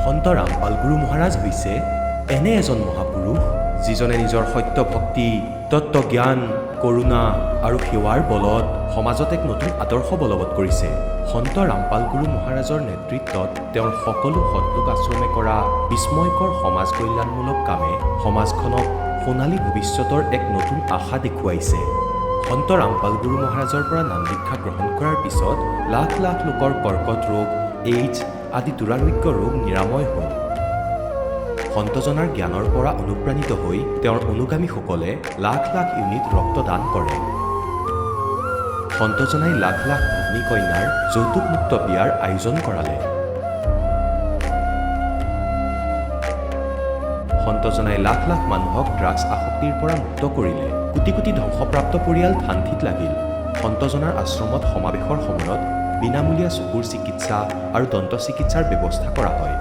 সন্ত ৰামপাল গুৰু মহাৰাজ হৈছে এনে এজন মহাপুৰুষ যিজনে নিজৰ সত্য ভক্তি, তত্ত্বজ্ঞান, কৰোণা আৰু সেৱাৰ বলত সমাজত এক নতুন আদৰ্শ বলবৎ কৰিছে। সন্ত ৰামপাল গুৰু মহাৰাজৰ নেতৃত্বত তেওঁৰ সকলো সৎলোক আশ্ৰমে কৰা বিস্ময়কৰ সমাজ কল্যাণমূলক কামে সমাজখনক সোণালী ভৱিষ্যতৰ এক নতুন আশা দেখুৱাইছে। সন্ত ৰামপাল গুৰু মহাৰাজৰ পৰা নাম দীক্ষা গ্ৰহণ কৰাৰ পিছত লাখ লাখ লোকৰ কৰ্কট ৰোগ, এইডছ আদি দুৰাৰোগ্য ৰোগ নিৰাময় হ'ল। সন্তজনাৰ জ্ঞানৰ পৰা অনুপ্ৰাণিত হৈ তেওঁৰ অনুগামীসকলে লাখ লাখ ইউনিট ৰক্তদান কৰে। সন্তজনাই লাখ লাখ ভগ্নী কন্যাৰ যৌতুকমুক্ত বিয়াৰ আয়োজন কৰালে। সন্তজনাই লাখ লাখ মানুহক ড্ৰাগছ আসক্তিৰ পৰা মুক্ত কৰিলে। কোটি কোটি ধ্বংসপ্ৰাপ্ত পৰিয়াল শান্তিত লাগিল। সন্তজনাৰ আশ্ৰমত সমাৱেশৰ সময়ত বিনামূলীয়া চকুৰ চিকিৎসা আৰু দন্ত চিকিৎসাৰ ব্যৱস্থা কৰা হয়।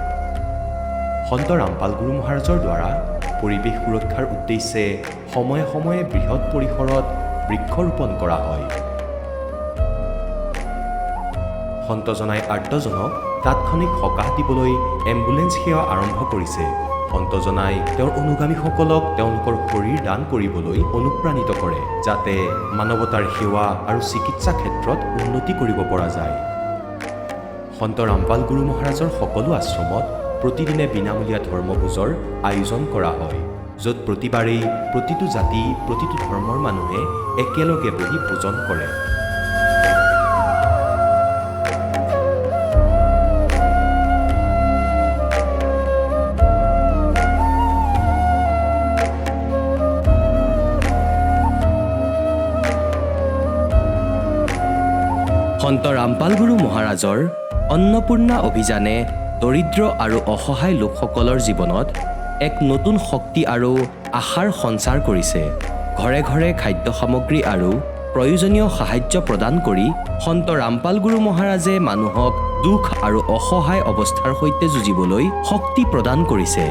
সন্ত ৰামপাল গুৰু মহাৰাজৰ দ্বাৰা পৰিৱেশ সুৰক্ষাৰ উদ্দেশ্যে সময়ে সময়ে বৃহৎ পৰিসৰত বৃক্ষৰোপণ কৰা হয়। সন্তজনাই আৰ্তজনক তাৎক্ষণিক সকাহ দিবলৈ এম্বুলেন্স সেৱা আৰম্ভ কৰিছে। সন্তজনাই তেওঁৰ অনুগামীসকলক তেওঁলোকৰ শৰীৰ দান কৰিবলৈ অনুপ্ৰাণিত কৰে, যাতে মানৱতাৰ সেৱা আৰু চিকিৎসা ক্ষেত্ৰত উন্নতি কৰিব পৰা যায়। সন্ত ৰামপাল গুৰু মহাৰাজৰ সকলো আশ্ৰমত প্ৰতিদিনে বিনামূলীয়া ধৰ্মভোজৰ আয়োজন কৰা হয়, য'ত প্ৰতিবাৰেই প্ৰতিটো জাতি, প্ৰতিটো ধৰ্মৰ মানুহে একেলগে বহি ভোজন কৰে। সন্ত ৰামপাল গুৰু মহাৰাজৰ অন্নপূৰ্ণা অভিযানে দৰিদ্ৰ আৰু অসহায় লোকসকলৰ জীৱনত এক নতুন শক্তি আৰু আশাৰ সঞ্চাৰ কৰিছে। ঘৰে ঘৰে খাদ্য সামগ্ৰী আৰু প্ৰয়োজনীয় সাহায্য প্ৰদান কৰি সন্ত ৰামপাল গুৰু মহাৰাজে মানুহক দুখ আৰু অসহায় অৱস্থাৰ সৈতে যুঁজিবলৈ শক্তি প্ৰদান কৰিছে।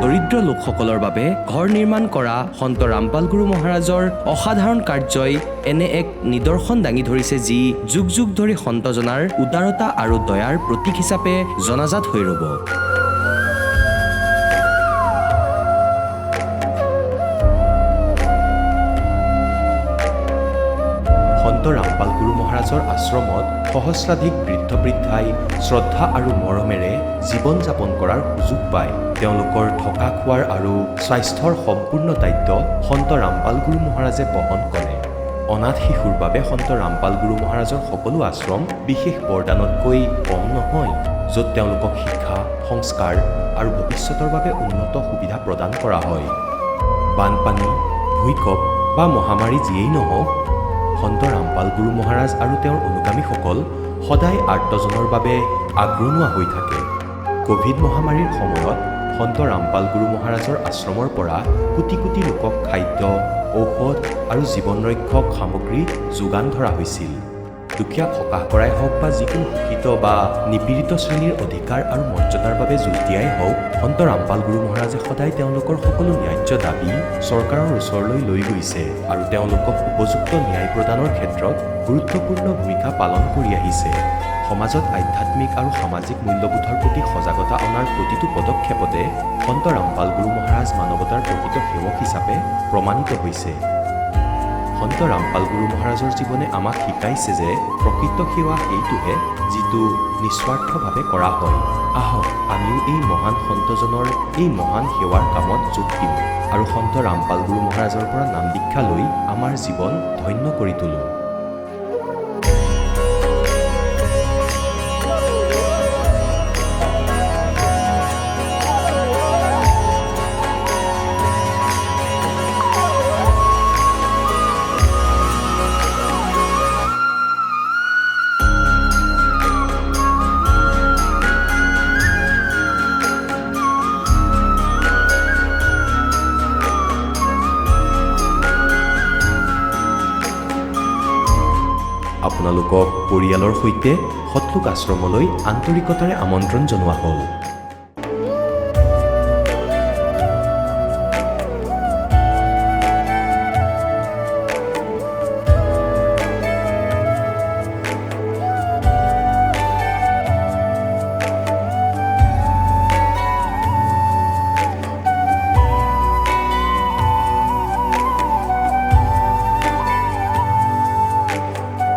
দৰিদ্ৰ লোকসকলৰ বাবে ঘৰ নিৰ্মাণ কৰা সন্ত ৰামপাল গুৰু মহাৰাজৰ অসাধাৰণ কাৰ্যই এনে এক নিদৰ্শন দাঙি ধৰিছে, যি যুগ যুগ ধৰি সন্তজনাৰ উদাৰতা আৰু দয়াৰ প্ৰতীক হিচাপে জনাজাত হৈ ৰ'ব। সন্ত ৰামপাল গুৰু মহাৰাজৰ আশ্ৰমত সহস্ৰাধিক বৃদ্ধ বৃদ্ধাই শ্ৰদ্ধা আৰু মৰমেৰে জীৱন যাপন কৰাৰ সুযোগ পায়। তেওঁলোকৰ থকা খোৱাৰ আৰু স্বাস্থ্যৰ সম্পূৰ্ণ দায়িত্ব সন্ত ৰামপাল গুৰু মহাৰাজে বহন কৰে। অনাথ শিশুৰ বাবে সন্ত ৰামপাল গুৰু মহাৰাজৰ সকলো আশ্ৰম বিশেষ বৰদানতকৈ কম নহয়, য'ত তেওঁলোকক শিক্ষা, সংস্কাৰ আৰু ভৱিষ্যতৰ বাবে উন্নত সুবিধা প্ৰদান কৰা হয়। বানপানী, ভূঁইকঁপ বা মহামাৰী যিয়েই নহওক, সন্ত ৰামপাল গুৰু মহাৰাজ আৰু তেওঁৰ অনুগামীসকল সদায় আৰ্তজনৰ বাবে আগৰণুৱা হৈ থাকে। ক'ভিড মহামাৰীৰ সময়ত সন্ত ৰামপাল গুৰু মহাৰাজৰ আশ্ৰমৰ পৰা কোটি কোটি লোকক খাদ্য, ঔষধ আৰু জীৱন ৰক্ষক সামগ্ৰী যোগান ধৰা হৈছিল। দুখীয়াক সকাহ কৰাই হওক বা যিকোনো শোষিত বা নিপীড়িত শ্ৰেণীৰ অধিকাৰ আৰু মৰ্যাদাৰ বাবে যুঁজ দিয়াই হওক, সন্ত ৰামপাল গুৰু মহাৰাজে সদায় তেওঁলোকৰ সকলো ন্যায্য দাবী চৰকাৰৰ ওচৰলৈ লৈ গৈছে আৰু তেওঁলোকক উপযুক্ত ন্যায় প্ৰদানৰ ক্ষেত্ৰত গুৰুত্বপূৰ্ণ ভূমিকা পালন কৰি আহিছে। সমাজত আধ্যাত্মিক আৰু সামাজিক মূল্যবোধৰ প্ৰতি সজাগতা অনাৰ প্ৰতিটো পদক্ষেপতে সন্ত ৰামপাল গুৰু মহাৰাজ মানৱতাৰ প্ৰকৃত সেৱক হিচাপে প্ৰমাণিত হৈছে। সন্ত ৰামপাল গুৰু মহাৰাজৰ জীৱনে আমাক শিকাইছে যে প্ৰকৃত সেৱা সেইটোহে যিটো নিস্বাৰ্থভাৱে কৰা হয়। আহক আমিও এই মহান সন্তজনৰ এই মহান সেৱাৰ কামত যোগ দিওঁ আৰু সন্ত ৰামপাল গুৰু মহাৰাজৰ পৰা নাম দীক্ষা লৈ আমাৰ জীৱন ধন্য কৰি তোলোঁ। আপোনালোকক পৰিয়ালৰ সৈতে সৎলোক আশ্ৰমলৈ আন্তৰিকতাৰে আমন্ত্ৰণ জনোৱা হ'ল।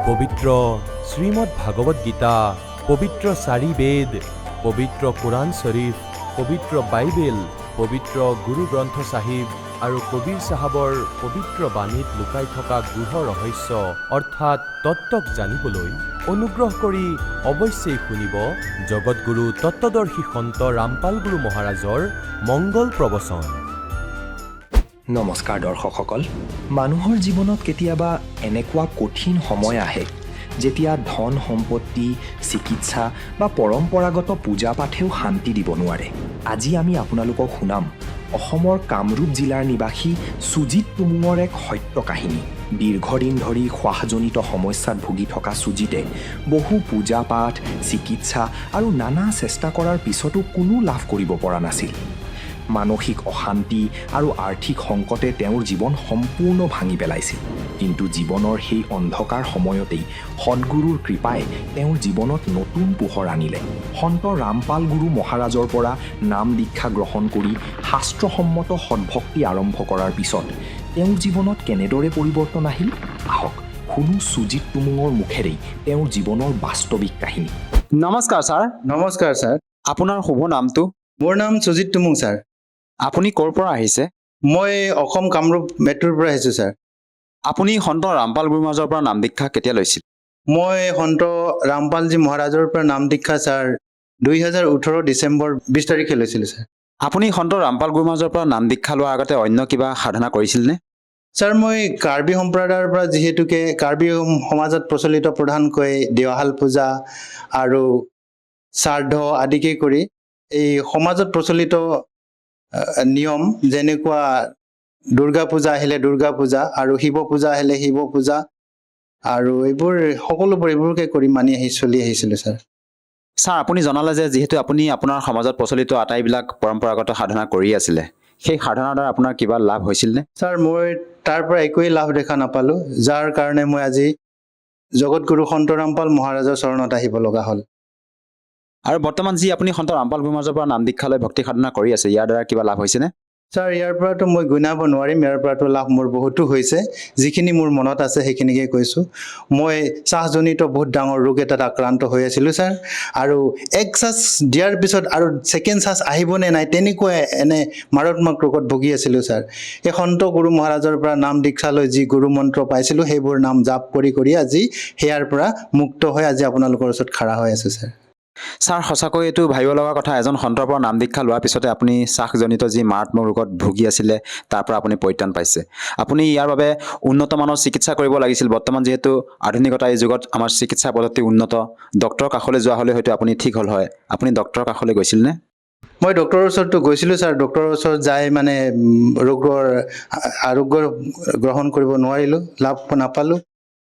পবিত্ৰ শ্ৰীমদ ভাগৱত গীতা, পবিত্ৰ 4 বেদ, পবিত্ৰ কোৰাণ শ্বৰীফ, পবিত্ৰ বাইবেল, পবিত্ৰ গুৰু গ্ৰন্থ চাহিব আৰু কবীৰ চাহাবৰ পবিত্ৰ বাণীত লুকাই থকা গূঢ় ৰহস্য অৰ্থাৎ তত্ত্বক জানিবলৈ অনুগ্ৰহ কৰি অৱশ্যেই শুনিব জগতগুৰু তত্ত্বদৰ্শী সন্ত ৰামপাল গুৰু মহাৰাজৰ মংগল প্ৰবচন। নমস্কাৰ দৰ্শকসকল, মানুহৰ জীৱনত কেতিয়াবা এনেকুৱা কঠিন সময় আহে যেতিয়া ধন সম্পত্তি, চিকিৎসা বা পৰম্পৰাগত পূজা পাঠেও শান্তি দিব নোৱাৰে। আজি আমি আপোনালোকক শুনাম অসমৰ কামৰূপ জিলাৰ নিবাসী সুজিত টুমুঙৰ এক সত্য কাহিনী। দীৰ্ঘদিন ধৰি শ্বাসজনিত সমস্যাত ভুগি থকা সুজিতে বহু পূজা পাঠ, চিকিৎসা আৰু নানা চেষ্টা কৰাৰ পিছতো কোনো লাভ কৰিব পৰা নাছিল। মানসিক অশান্তি আৰু আৰ্থিক সংকটে তেওঁৰ জীৱন সম্পূৰ্ণ ভাঙি পেলাইছিল। কিন্তু জীৱনৰ সেই অন্ধকাৰ সময়তেই সদগুৰুৰ কৃপাই তেওঁৰ জীৱনত নতুন পোহৰ আনিলে। সন্ত ৰামপাল গুৰু মহাৰাজৰ পৰা নাম দীক্ষা গ্ৰহণ কৰি শাস্ত্ৰসন্মত সদভক্তি আৰম্ভ কৰাৰ পিছত তেওঁৰ জীৱনত কেনেদৰে পৰিৱৰ্তন আহিল, আহক শুনো সুজিত টুমুঙৰ মুখেৰেই তেওঁৰ জীৱনৰ বাস্তৱিক কাহিনী। নমস্কাৰ ছাৰ। নমস্কাৰ ছাৰ, আপোনাৰ শুভ নামটো? মোৰ নাম সুজিত টুমুং ছাৰ। আপুনি ক'ৰ পৰা আহিছে? মই অসম কামৰূপ মেট্ৰ'ৰ পৰা আহিছোঁ ছাৰ। আপুনি সন্ত ৰামপাল গুৰু মহাৰাজৰ পৰা নাম দীক্ষা কেতিয়া লৈছিল? মই সন্ত ৰামপালজী মহাৰাজৰ পৰা নাম দীক্ষা ছাৰ 2018 ডিচেম্বৰ 20 তাৰিখে লৈছিলোঁ ছাৰ। আপুনি সন্ত ৰামপাল গুৰু মহাৰাজৰ পৰা নাম দীক্ষা লোৱাৰ আগতে অন্য কিবা সাধনা কৰিছিলনে? ছাৰ, মই কাৰ্বি সম্প্ৰদায়ৰ পৰা যিহেতুকে কাৰ্বি সমাজত প্ৰচলিত প্ৰধানকৈ দেৱাহাল পূজা আৰু শ্ৰাদ্ধ আদিকে কৰি এই সমাজত প্ৰচলিত নিয়ম যেনেকুৱা দুৰ্গা পূজা আহিলে দুৰ্গা পূজা আৰু শিৱ পূজা আহিলে শিৱ পূজা আৰু এইবোৰকে কৰি মানি চলি আহিছিলোঁ ছাৰ। ছাৰ, আপুনি জনালে যে যিহেতু আপুনি আপোনাৰ সমাজত প্ৰচলিত আটাইবিলাক পৰম্পৰাগত সাধনা কৰি আছিলে, সেই সাধনাৰ দ্বাৰা আপোনাৰ কিবা লাভ হৈছিলনে? ছাৰ, মই তাৰ পৰা একোৱেই লাভ দেখা নাপালোঁ, যাৰ কাৰণে মই আজি জগতগুৰু সন্ত ৰামপাল মহাৰাজৰ চৰণত আহিব লগা হ'ল। আৰু বৰ্তমান যি আপুনি সন্ত ৰামপাল গুৰু মহাৰাজৰ পৰা নাম দীক্ষা লৈ ভক্তি সাধনা কৰি আছে, ইয়াৰ দ্বাৰা কিবা লাভ হৈছেনে? ছাৰ, ইয়াৰ পৰাতো মই গুণাব নোৱাৰিম, ইয়াৰ পৰাতো লাভ মোৰ বহুতো হৈছে। যিখিনি মোৰ মনত আছে সেইখিনিকে কৈছোঁ। মই শ্বাসজনিত বহুত ডাঙৰ ৰোগ এটাত আক্ৰান্ত হৈ আছিলোঁ ছাৰ, আৰু এক শ্বাস দিয়াৰ পিছত আৰু ছেকেণ্ড শ্বাস আহিবনে নাই তেনেকুৱা মাৰাত্মক ৰোগত ভুগি আছিলোঁ ছাৰ। এই সন্ত গুৰু মহাৰাজৰ পৰা নাম দীক্ষা লৈ যি গুৰু মন্ত্ৰ পাইছিলোঁ সেইবোৰ নাম জাপ কৰি আজি সেয়াৰ পৰা মুক্ত হৈ আজি আপোনালোকৰ ওচৰত খাৰা হৈ আছোঁ ছাৰ। ছাৰ, সঁচাকৈ এইটো ভাবিব লগা কথা, এজন সন্তৰ পৰা নাম দীক্ষা লোৱাৰ পিছতে আপুনি শ্বাসজনিত যি মাৰাত্মক ৰোগত ভুগি আছিলে তাৰ পৰা আপুনি পৰিত্ৰাণ পাইছে। আপুনি ইয়াৰ বাবে উন্নত মানৰ চিকিৎসা কৰিব লাগিছিল। বৰ্তমান যিহেতু আধুনিকতা এই যুগত আমাৰ চিকিৎসা পদ্ধতি উন্নত, ডক্টৰৰ কাষলৈ যোৱা হ'লে হয়তো আপুনি ঠিক হ'ল হয়। আপুনি ডক্টৰৰ কাষলৈ গৈছিলনে? মই ডক্টৰৰ ওচৰতো গৈছিলোঁ ছাৰ। ডক্টৰৰ ওচৰত যাই ৰোগৰ আৰোগ্য গ্ৰহণ কৰিব নোৱাৰিলোঁ, লাভ নাপালোঁ।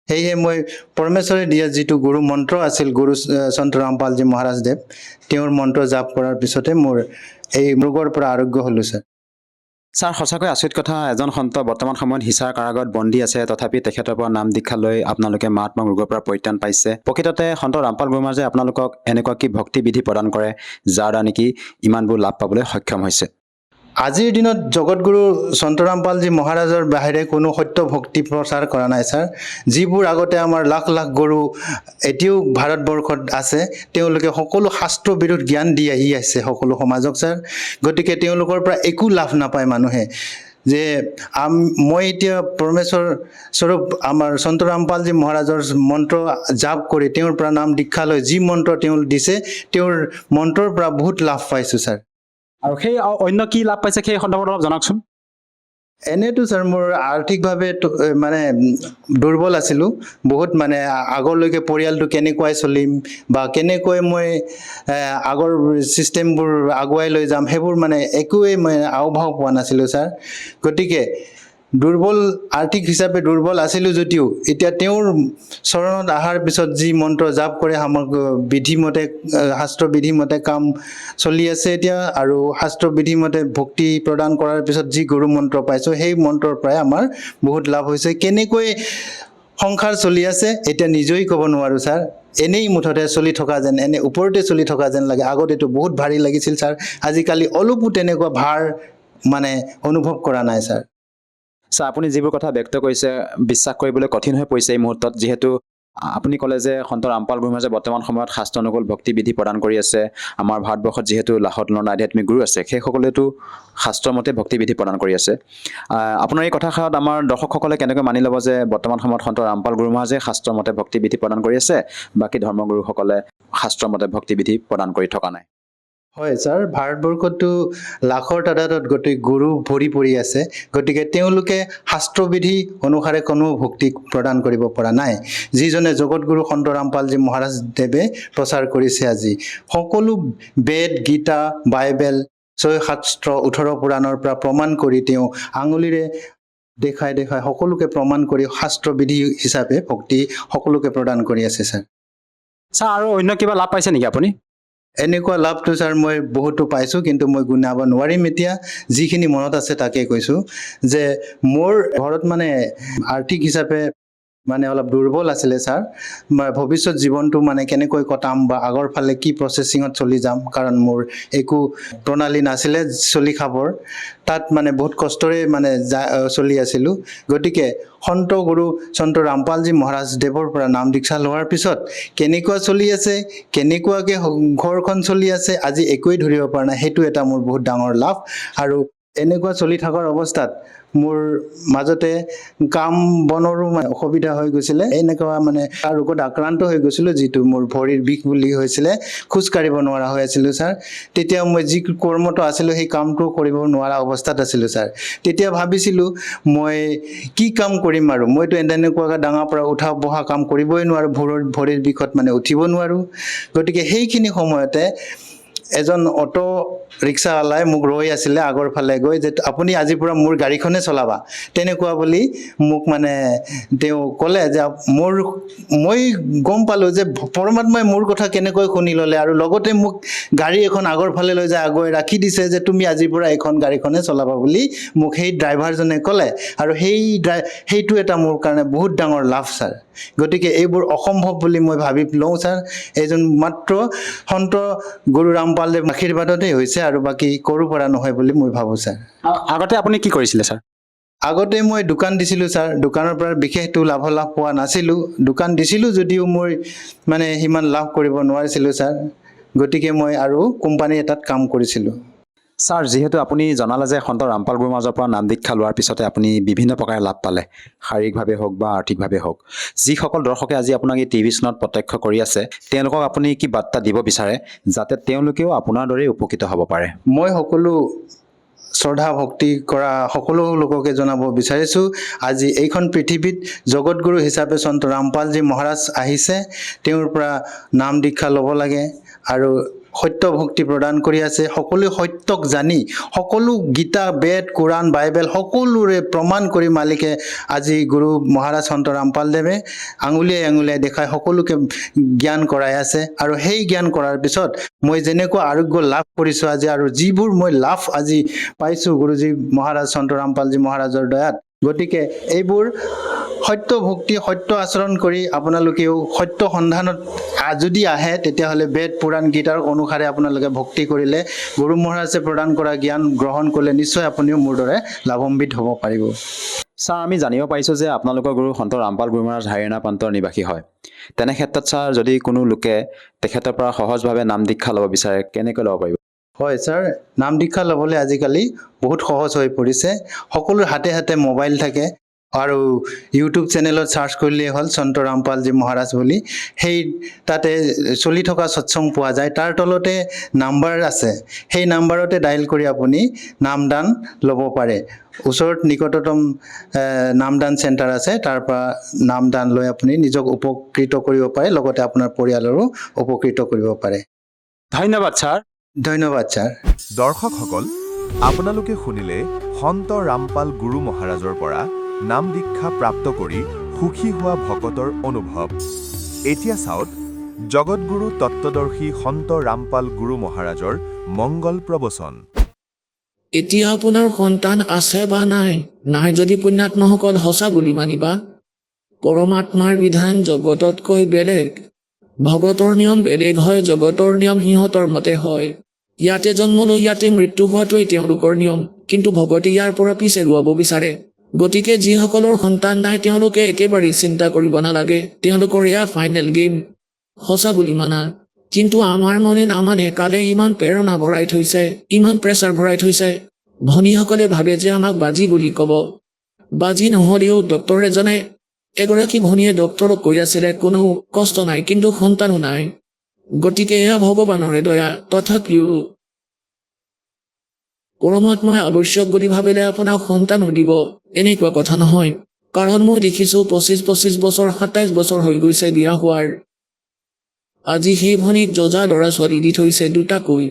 সেয়েহে মই পৰমেশ্বৰে দিয়া যিটো গুৰু মন্ত্ৰ আছিল, গুৰু সন্ত ৰামপালজী মহাৰাজদেৱ, তেওঁৰ মন্ত্ৰ জাপ কৰাৰ পিছতে মোৰ এই ৰোগৰ পৰা আৰোগ্য হ'লোঁ ছাৰ। ছাৰ, সঁচাকৈ আচৰিত কথা, এজন সন্ত বৰ্তমান সময়ত হিচাৰ কাৰাগাৰত বন্দী আছে, তথাপি তেখেতৰ পৰা নাম দীক্ষা লৈ আপোনালোকে মাৰাত্মক ৰোগৰ পৰা পৰিত্ৰাণ পাইছে। প্ৰকৃততে সন্ত ৰামপাল গুৰু মহাৰাজে আপোনালোকক এনেকুৱা কি ভক্তি বিধি প্ৰদান কৰে যাৰ দ্বাৰা নেকি ইমানবোৰ লাভ পাবলৈ সক্ষম হৈছে? আজিৰ দিনত জগতগুৰু সন্ত ৰামপালজী মহাৰাজৰ বাহিৰে কোনো সত্য ভক্তি প্ৰচাৰ কৰা নাই ছাৰ। যিবোৰ আগতে আমাৰ লাখ লাখ গুৰু এতিয়াও ভাৰতবৰ্ষত আছে, তেওঁলোকে সকলো শাস্ত্ৰ বিৰুদ্ধ জ্ঞান দি আহি আছে সকলো সমাজক ছাৰ। গতিকে তেওঁলোকৰ পৰা একো লাভ নাপায় মানুহে। যে মই এতিয়া পৰমেশ্বৰ স্বৰূপ আমাৰ সন্ত ৰামপালজী মহাৰাজৰ মন্ত্ৰ জাপ কৰি তেওঁৰ পৰা নাম দীক্ষা লৈ যি মন্ত্ৰ তেওঁ দিছে, তেওঁৰ মন্ত্ৰৰ পৰা বহুত লাভ পাইছোঁ ছাৰ। আৰু সেই অন্য কি লাভ পাইছে সেই সন্দৰ্ভত অলপ জনাওকচোন। এনেতো ছাৰ, মোৰ আৰ্থিকভাৱে দুৰ্বল আছিলোঁ বহুত। আগলৈকে পৰিয়ালটো কেনেকৈ চলিম বা কেনেকৈ মই আগৰ ছিষ্টেমবোৰ আগুৱাই লৈ যাম, সেইবোৰ একোৱেই মই আওভাও পোৱা নাছিলোঁ ছাৰ। গতিকে আৰ্থিক হিচাপে দুৰ্বল আছিলোঁ যদিও এতিয়া তেওঁৰ চৰণত অহাৰ পিছত যি মন্ত্ৰ জাপ কৰে বিধিমতে, শাস্ত্ৰ বিধিমতে কাম চলি আছে এতিয়া। আৰু শাস্ত্ৰ বিধিমতে ভক্তি প্ৰদান কৰাৰ পিছত যি গুৰু মন্ত্ৰ পাইছোঁ, সেই মন্ত্ৰৰ পৰাই আমাৰ বহুত লাভ হৈছে। কেনেকৈ সংসাৰ চলি আছে এতিয়া নিজেই ক'ব নোৱাৰোঁ ছাৰ। এনেই মুঠতে চলি থকা যেন, ওপৰতে চলি থকা যেন লাগে। আগতেতো বহুত ভাৰী লাগিছিল ছাৰ, আজিকালি অলপো তেনেকুৱা ভাৰ অনুভৱ কৰা নাই ছাৰ। ছাৰ, আপুনি যিবোৰ কথা ব্যক্ত কৰিছে বিশ্বাস কৰিবলৈ কঠিন হৈ পৰিছে এই মুহূৰ্তত, যিহেতু আপুনি ক'লে যে সন্ত ৰামপাল গুৰু মহাৰাজে বৰ্তমান সময়ত শাস্ত্ৰ অনুকূল ভক্তি বিধি প্ৰদান কৰি আছে। আমাৰ ভাৰতবৰ্ষত যিহেতু লাখত লনা আধ্যাত্মিক গুৰু আছে, সেইসকলেতো শাস্ত্ৰমতে ভক্তি বিধি প্ৰদান কৰি আছে। আপোনাৰ এই কথাষাৰত আমাৰ দৰ্শকসকলে কেনেকৈ মানি ল'ব যে বৰ্তমান সময়ত সন্ত ৰামপাল গুৰু মহাৰাজে শাস্ত্ৰমতে ভক্তি বিধি প্ৰদান কৰি আছে, বাকী ধৰ্মগুৰুসকলে শাস্ত্ৰমতে ভক্তি বিধি প্ৰদান কৰি থকা নাই? হয় ছাৰ, ভাৰতবৰ্ষতো লাখৰ তাদাদত গোটেই গুৰু ভৰি পৰি আছে। গতিকে তেওঁলোকে শাস্ত্ৰবিধি অনুসাৰে কোনো ভক্তি প্ৰদান কৰিব পৰা নাই। যিজনে জগতগুৰু সন্ত ৰামপালজী মহাৰাজ দেৱে প্ৰচাৰ কৰিছে আজি। সকলো বেদ, গীতা, বাইবেল, 6 শাস্ত্ৰ, 18 পুৰাণৰ পৰা প্ৰমাণ কৰি তেওঁ আঙুলিৰে দেখাই দেখাই সকলোকে প্ৰমাণ কৰি শাস্ত্ৰবিধি হিচাপে ভক্তি সকলোকে প্ৰদান কৰি আছে ছাৰ। ছাৰ, আৰু অন্য কিবা লাভ পাইছে নেকি আপুনি? এনেকুৱা লাভটো ছাৰ মই বহুতো পাইছোঁ, কিন্তু মই গুণাব নোৱাৰিম। এতিয়া যিখিনি মনত আছে তাকে কৈছোঁ যে মোৰ ঘৰত মানে আৰ্থিক হিচাপে মানে অলপ দুৰ্বল আছিলে ছাৰ। ভৱিষ্যত জীৱনটো মানে কেনেকৈ কটাম বা আগৰ ফালে কি প্ৰচেছিঙত চলি যাম, কাৰণ মোৰ একো প্ৰণালী নাছিলে চলি খাবৰ। তাত মানে বহুত কষ্টৰে মানে চলি আছিলোঁ। গতিকে সন্ত গুৰু সন্ত ৰামপালজী মহাৰাজ দেৱৰ পৰা নাম দীক্ষা লোৱাৰ পিছত কেনেকুৱা চলি আছে, কেনেকুৱাকৈ ঘৰখন চলি আছে, আজি একোৱেই ধৰিব পৰা নাই। সেইটো এটা মোৰ বহুত ডাঙৰ লাভ। আৰু এনেকুৱা চলি থকাৰ অৱস্থাত মোৰ মাজতে কাম বনৰো মানে অসুবিধা হৈ গৈছিলে। এনেকুৱা মানে ৰোগত আক্ৰান্ত হৈ গৈছিলোঁ, যিটো মোৰ ভৰিৰ বিষ বুলি হৈছিলে। খোজকাঢ়িব নোৱাৰা হৈ আছিলোঁ ছাৰ। তেতিয়া মই যি কৰ্মটো আছিলোঁ সেই কামটো কৰিব নোৱাৰা অৱস্থাত আছিলোঁ ছাৰ। তেতিয়া ভাবিছিলোঁ মই কি কাম কৰিম, আৰু মইতো এনেকুৱাকৈ ডাঙৰ পৰা উঠা বহা কাম কৰিবই নোৱাৰোঁ, ভৰিৰ বিষত মানে উঠিব নোৱাৰোঁ। গতিকে সেইখিনি সময়তে এজন অটো ৰিক্সাৱালাই মোক ৰৈ আছিলে আগৰ ফালে গৈ, যে আপুনি আজিৰ পৰা মোৰ গাড়ীখনে চলাবা, তেনেকুৱা বুলি মোক মানে তেওঁ ক'লে। যে মই গম পালোঁ যে পৰমাত্মাই মোৰ কথা কেনেকৈ শুনি ল'লে, আৰু লগতে মোক গাড়ী এখন আগৰ ফালে লৈ যায় আগুৱাই ৰাখি দিছে, যে তুমি আজিৰ পৰা এইখন গাড়ীখনে চলাবা বুলি মোক সেই ড্ৰাইভাৰজনে ক'লে। আৰু সেইটো এটা মোৰ কাৰণে বহুত ডাঙৰ লাভ ছাৰ। গতিকে এইবোৰ অসম্ভৱ বুলি মই ভাবি লওঁ ছাৰ। এইজন মাত্ৰ সন্ত গুৰু ৰামপালদেৱ আশীৰ্বাদতেই হৈছে, আৰু বাকী কৰোঁ পৰা নহয় বুলি মই ভাবোঁ ছাৰ। আগতে আপুনি কি কৰিছিলে ছাৰ? আগতে মই দোকান দিছিলোঁ ছাৰ। দোকানৰ পৰা বিশেষটো লাভালাভ পোৱা নাছিলোঁ। দোকান দিছিলোঁ যদিও মই মানে সিমান লাভ কৰিব নোৱাৰিছিলোঁ ছাৰ। গতিকে মই আৰু কোম্পানী এটাত কাম কৰিছিলোঁ। ছাৰ, যিহেতু আপুনি জনালে যে সন্ত ৰামপাল গুৰু মহাৰাজৰ পৰা নাম দীক্ষা লোৱাৰ পিছতে আপুনি বিভিন্ন প্ৰকাৰে লাভ পালে, শাৰীৰিকভাৱে হওক বা আৰ্থিকভাৱে হওক। যিসকল দৰ্শকে আজি আপোনাক এই টিভি চেনেলত প্ৰত্যক্ষ কৰি আছে, তেওঁলোকক আপুনি কি বাৰ্তা দিব বিচাৰে যাতে তেওঁলোকেও আপোনাৰ দৰেই উপকৃত হ'ব পাৰে? মই সকলো শ্ৰদ্ধা ভক্তি কৰা সকলো লোককে জনাব বিচাৰিছোঁ, আজি এইখন পৃথিৱীত জগতগুৰু হিচাপে সন্ত ৰামপালজী মহাৰাজ আহিছে। তেওঁৰ পৰা নাম দীক্ষা ল'ব লাগে আৰু সত্য ভক্তি প্ৰদান কৰি আছে। সকলোৱে সত্যক জানি, সকলো গীতা, বেদ, কোৰাণ, বাইবেল সকলোৰে প্ৰমাণ কৰি মালিকে আজি গুৰু মহাৰাজ সন্ত ৰামপালদেৱে আঙুলিয়াই আঙুলিয়াই দেখাই সকলোকে জ্ঞান কৰাই আছে। আৰু সেই জ্ঞান কৰাৰ পিছত মই যেনেকুৱা আৰোগ্য লাভ কৰিছোঁ আজি, আৰু যিবোৰ মই লাভ আজি পাইছোঁ গুৰুজী মহাৰাজ সন্ত ৰামপালজী মহাৰাজৰ দয়াত, গতিকে এইবোৰ সত্য ভক্তি, সত্য আচৰণ কৰি আপোনালোকেও সত্য সন্ধানত যদি আহে, তেতিয়াহ'লে বেদ, পুৰাণ, গীতাৰ অনুসাৰে আপোনালোকে ভক্তি কৰিলে, গুৰু মহাৰাজে প্ৰদান কৰা জ্ঞান গ্ৰহণ কৰিলে নিশ্চয় আপুনিও মোৰ দৰে লাভান্বিত হ'ব পাৰিব। ছাৰ, আমি জানিব পাৰিছোঁ যে আপোনালোকৰ গুৰু সন্ত ৰামপাল গুৰু মহাৰাজ হাৰিয়ানা প্ৰান্তৰ নিবাসী হয়। তেনে ক্ষেত্ৰত ছাৰ, যদি কোনো লোকে তেখেতৰ পৰা সহজভাৱে নাম দীক্ষা ল'ব বিচাৰে, কেনেকৈ ল'ব পাৰিব? হয় ছাৰ, নাম দীক্ষা ল'বলৈ আজিকালি বহুত সহজ হৈ পৰিছে। সকলোৰে হাতে হাতে মোবাইল থাকে, আৰু ইউটিউব চেনেলত চাৰ্চ কৰিলেই হ'ল সন্ত ৰামপালজী মহাৰাজ বুলি। সেই তাতে চলি থকা সৎসং পোৱা যায়। তাৰ তলতে নাম্বাৰ আছে, সেই নাম্বাৰতে ডায়েল কৰি আপুনি নামদান ল'ব পাৰে। ওচৰত নিকটতম নামদান চেণ্টাৰ আছে, তাৰ পৰা নামদান লৈ আপুনি নিজক উপকৃত কৰিব পাৰে, লগতে আপোনাৰ পৰিয়ালৰো উপকৃত কৰিব পাৰে। ধন্যবাদ ছাৰ। ধন্যবাদ ছাৰ। দৰ্শকসকল, আপোনালোকে শুনিলে সন্ত ৰামপাল গুৰু মহাৰাজৰ পৰা নাম দীক্ষা প্ৰাপ্ত কৰি সুখী হোৱা ভকতৰ অনুভৱ। এতিয়া চাওক জগতগুৰু তত্ত্বদৰ্শী সন্ত ৰামপাল গুৰু মহাৰাজৰ মংগল প্ৰবচন। এতিয়া আপোনাৰ সন্তান আছে বা নাই যদি পুণ্যাত্মাসকল সঁচা বুলি মানিবা। পৰমাত্মাৰ বিধান জগততকৈ বেলেগ। ভগতৰ নিয়ম বেলেগ হয়, জগতৰ নিয়ম সিহঁতৰ মতে হয়। ইয়াতে জন্ম লৈ ইয়াতে মৃত্যু হোৱাটোৱেই তেওঁলোকৰ নিয়ম, কিন্তু ভগতে ইয়াৰ পৰা পিছ এৰুৱাব বিচাৰে। গতিকে যিসকলৰ সন্তান নাই তেওঁলোকে একেবাৰে চিন্তা কৰিব নালাগে, তেওঁলোকৰ এয়া ফাইনেল গেম, সঁচা বুলি মানা। কিন্তু আমাৰ মনে নামানে, কালে ইমান প্ৰেৰণা ভৰাই থৈছে, ইমান প্ৰেছাৰ ভৰাই থৈছে। ভনীসকলে ভাবে যে আমাক বাজি বুলি ক'ব। বাজি নহ'লেও ডক্তৰ এগৰাকী ভনীয়ে ডক্তৰক কৈ আছিলে কোনো কষ্ট নাই, কিন্তু সন্তানো নাই। গতিকে এয়া ভগৱানৰে দয়া। তথাপিও পৰমাত্মাই আৱশ্যক বুলি ভাবিলে আপোনাক সন্তানো দিব, এনেকুৱা কথা নহয়। কাৰণ মই দেখিছোঁ 25 বছৰ 27 বছৰ হৈ গৈছে বিয়া হোৱাৰ। আজি সেই ভনীক যজা ল'ৰা ছোৱালী দি থৈছে দুটাকৈ।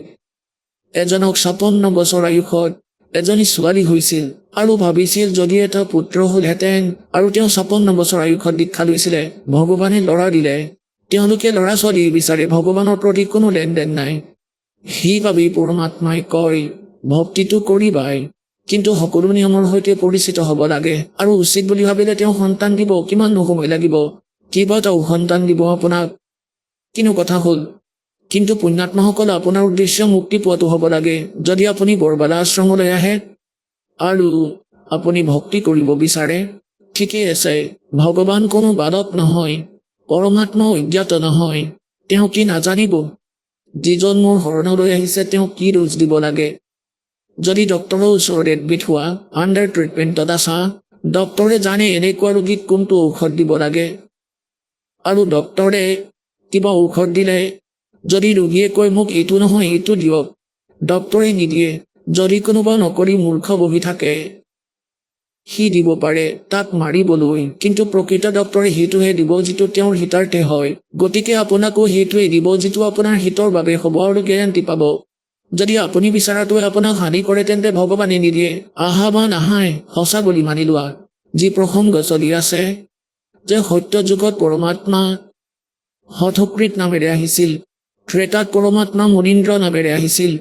এজনক 56 বছৰ আয়ুসত এজনী ছোৱালী হৈছিল আৰু ভাবিছিল যদি এটা পুত্ৰ হ'লহেঁতেন, আৰু তেওঁ 56 বছৰ আয়ুসত দীক্ষা লৈছিলে, ভগৱানে ল'ৰা দিলে। তেওঁলোকে ল'ৰা ছোৱালী বিচাৰে, ভগৱানৰ প্ৰতি কোনো লেনদেন নাই। সেইবাবেই পৰমাত্মাই কয় ভক্তিটো কৰিবাই, কিন্তু সকলো নিয়মৰ সৈতে পৰিচিত হ'ব লাগে। আৰু উচিত বুলি ভাবিলে তেওঁ সন্তান দিব, কিমান সময় লাগিব, কেইবাটাও সন্তান দিব আপোনাক। কিনো কথা হ'ল। কিন্তু পুণ্যাত্মাসকল আপোনাৰ উদ্দেশ্য মুক্তি পোৱাটো হ'ব লাগে। যদি আপুনি বৰবালা আশ্ৰমলৈ আহে আৰু আপুনি ভক্তি কৰিব বিচাৰে, ঠিকেই আছে। ভগৱান কোনো বালক নহয়, পৰমাত্মা অজ্ঞাত নহয়। তেওঁ কি নাজানিব? যিজন মোৰ শৰণলৈ আহিছে তেওঁ কি ৰোজ দিব লাগে। যদি ডক্তৰৰ ওচৰত এডমিট হোৱা, আণ্ডাৰ ট্ৰিটমেণ্টত আছা, ডক্তৰে জানে এনেকুৱা ৰোগীক কোনটো ঔষধ দিব লাগে। আৰু ডক্তৰে কিবা ঔষধ দিলে যদি ৰোগীয়ে কয় মোক এইটো নহয় এইটো দিয়ক, ডক্তৰে নিদিয়ে। যদি কোনোবা নকৰি মূৰ্খ বহি থাকে, সি দিব পাৰে তাক মাৰিবলৈ, কিন্তু প্ৰকৃত ডক্তৰে সেইটোহে দিব যিটো তেওঁৰ হিতাৰ্থে হয়। গতিকে আপোনাকো সেইটোৱে দিব যিটো আপোনাৰ হিতৰ বাবে হ'ব আৰু গেৰাণ্টি পাব। যদি আপুনি বিচৰাটোৱে আপোনাক হানি কৰে তেন্তে ভগৱানে নিদিয়ে। আহা বা নাহাই সঁচা বুলি মানি লোৱা। যি প্ৰসংগ চলি আছে যে সত্য যুগত পৰমাত্মা হঠকৃত নামেৰে আহিছিল, ত্ৰেতাত পৰমাত্মা মুনীন্দ্ৰ নামেৰে আহিছিল,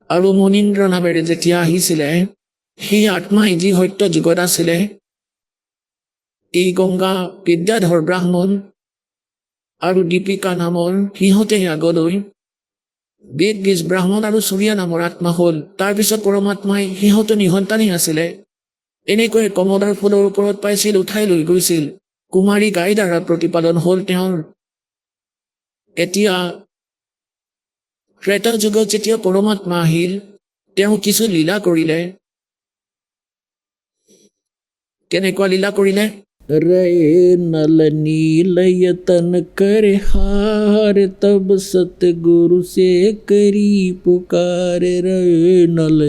আৰু মুনীন্দ্ৰ নামেৰে যেতিয়া আহিছিলে সেই আত্মাই যি সত্য যুগত আছিলে, এই গংগা বিদ্যাধৰ ব্ৰাহ্মণ আৰু দীপিকা নামৰ সিহঁতে আগলৈ বেদ গীজ ব্ৰাহ্মণ আৰু চুৰীয়া নামৰ আত্মা হ'ল। তাৰপিছত পৰমাত্মাই সিহঁতো নিসন্তানী আছিলে, এনেকৈ কমলাৰ ফুলৰ ওপৰত পাইছিল, উঠাই লৈ গৈছিল। কুমাৰী গাই দ্বাৰা প্ৰতিপালন হ'ল তেওঁৰ। এতিয়া ত্ৰেতা যুগত যেতিয়া পৰমাত্মা আহিল, তেওঁ কিছু লীলা কৰিলে। কেনেকুৱা লীলা কৰিলে? रे नल नीलयतन कर हार तब सतगुरु से करी पुकार। रे नल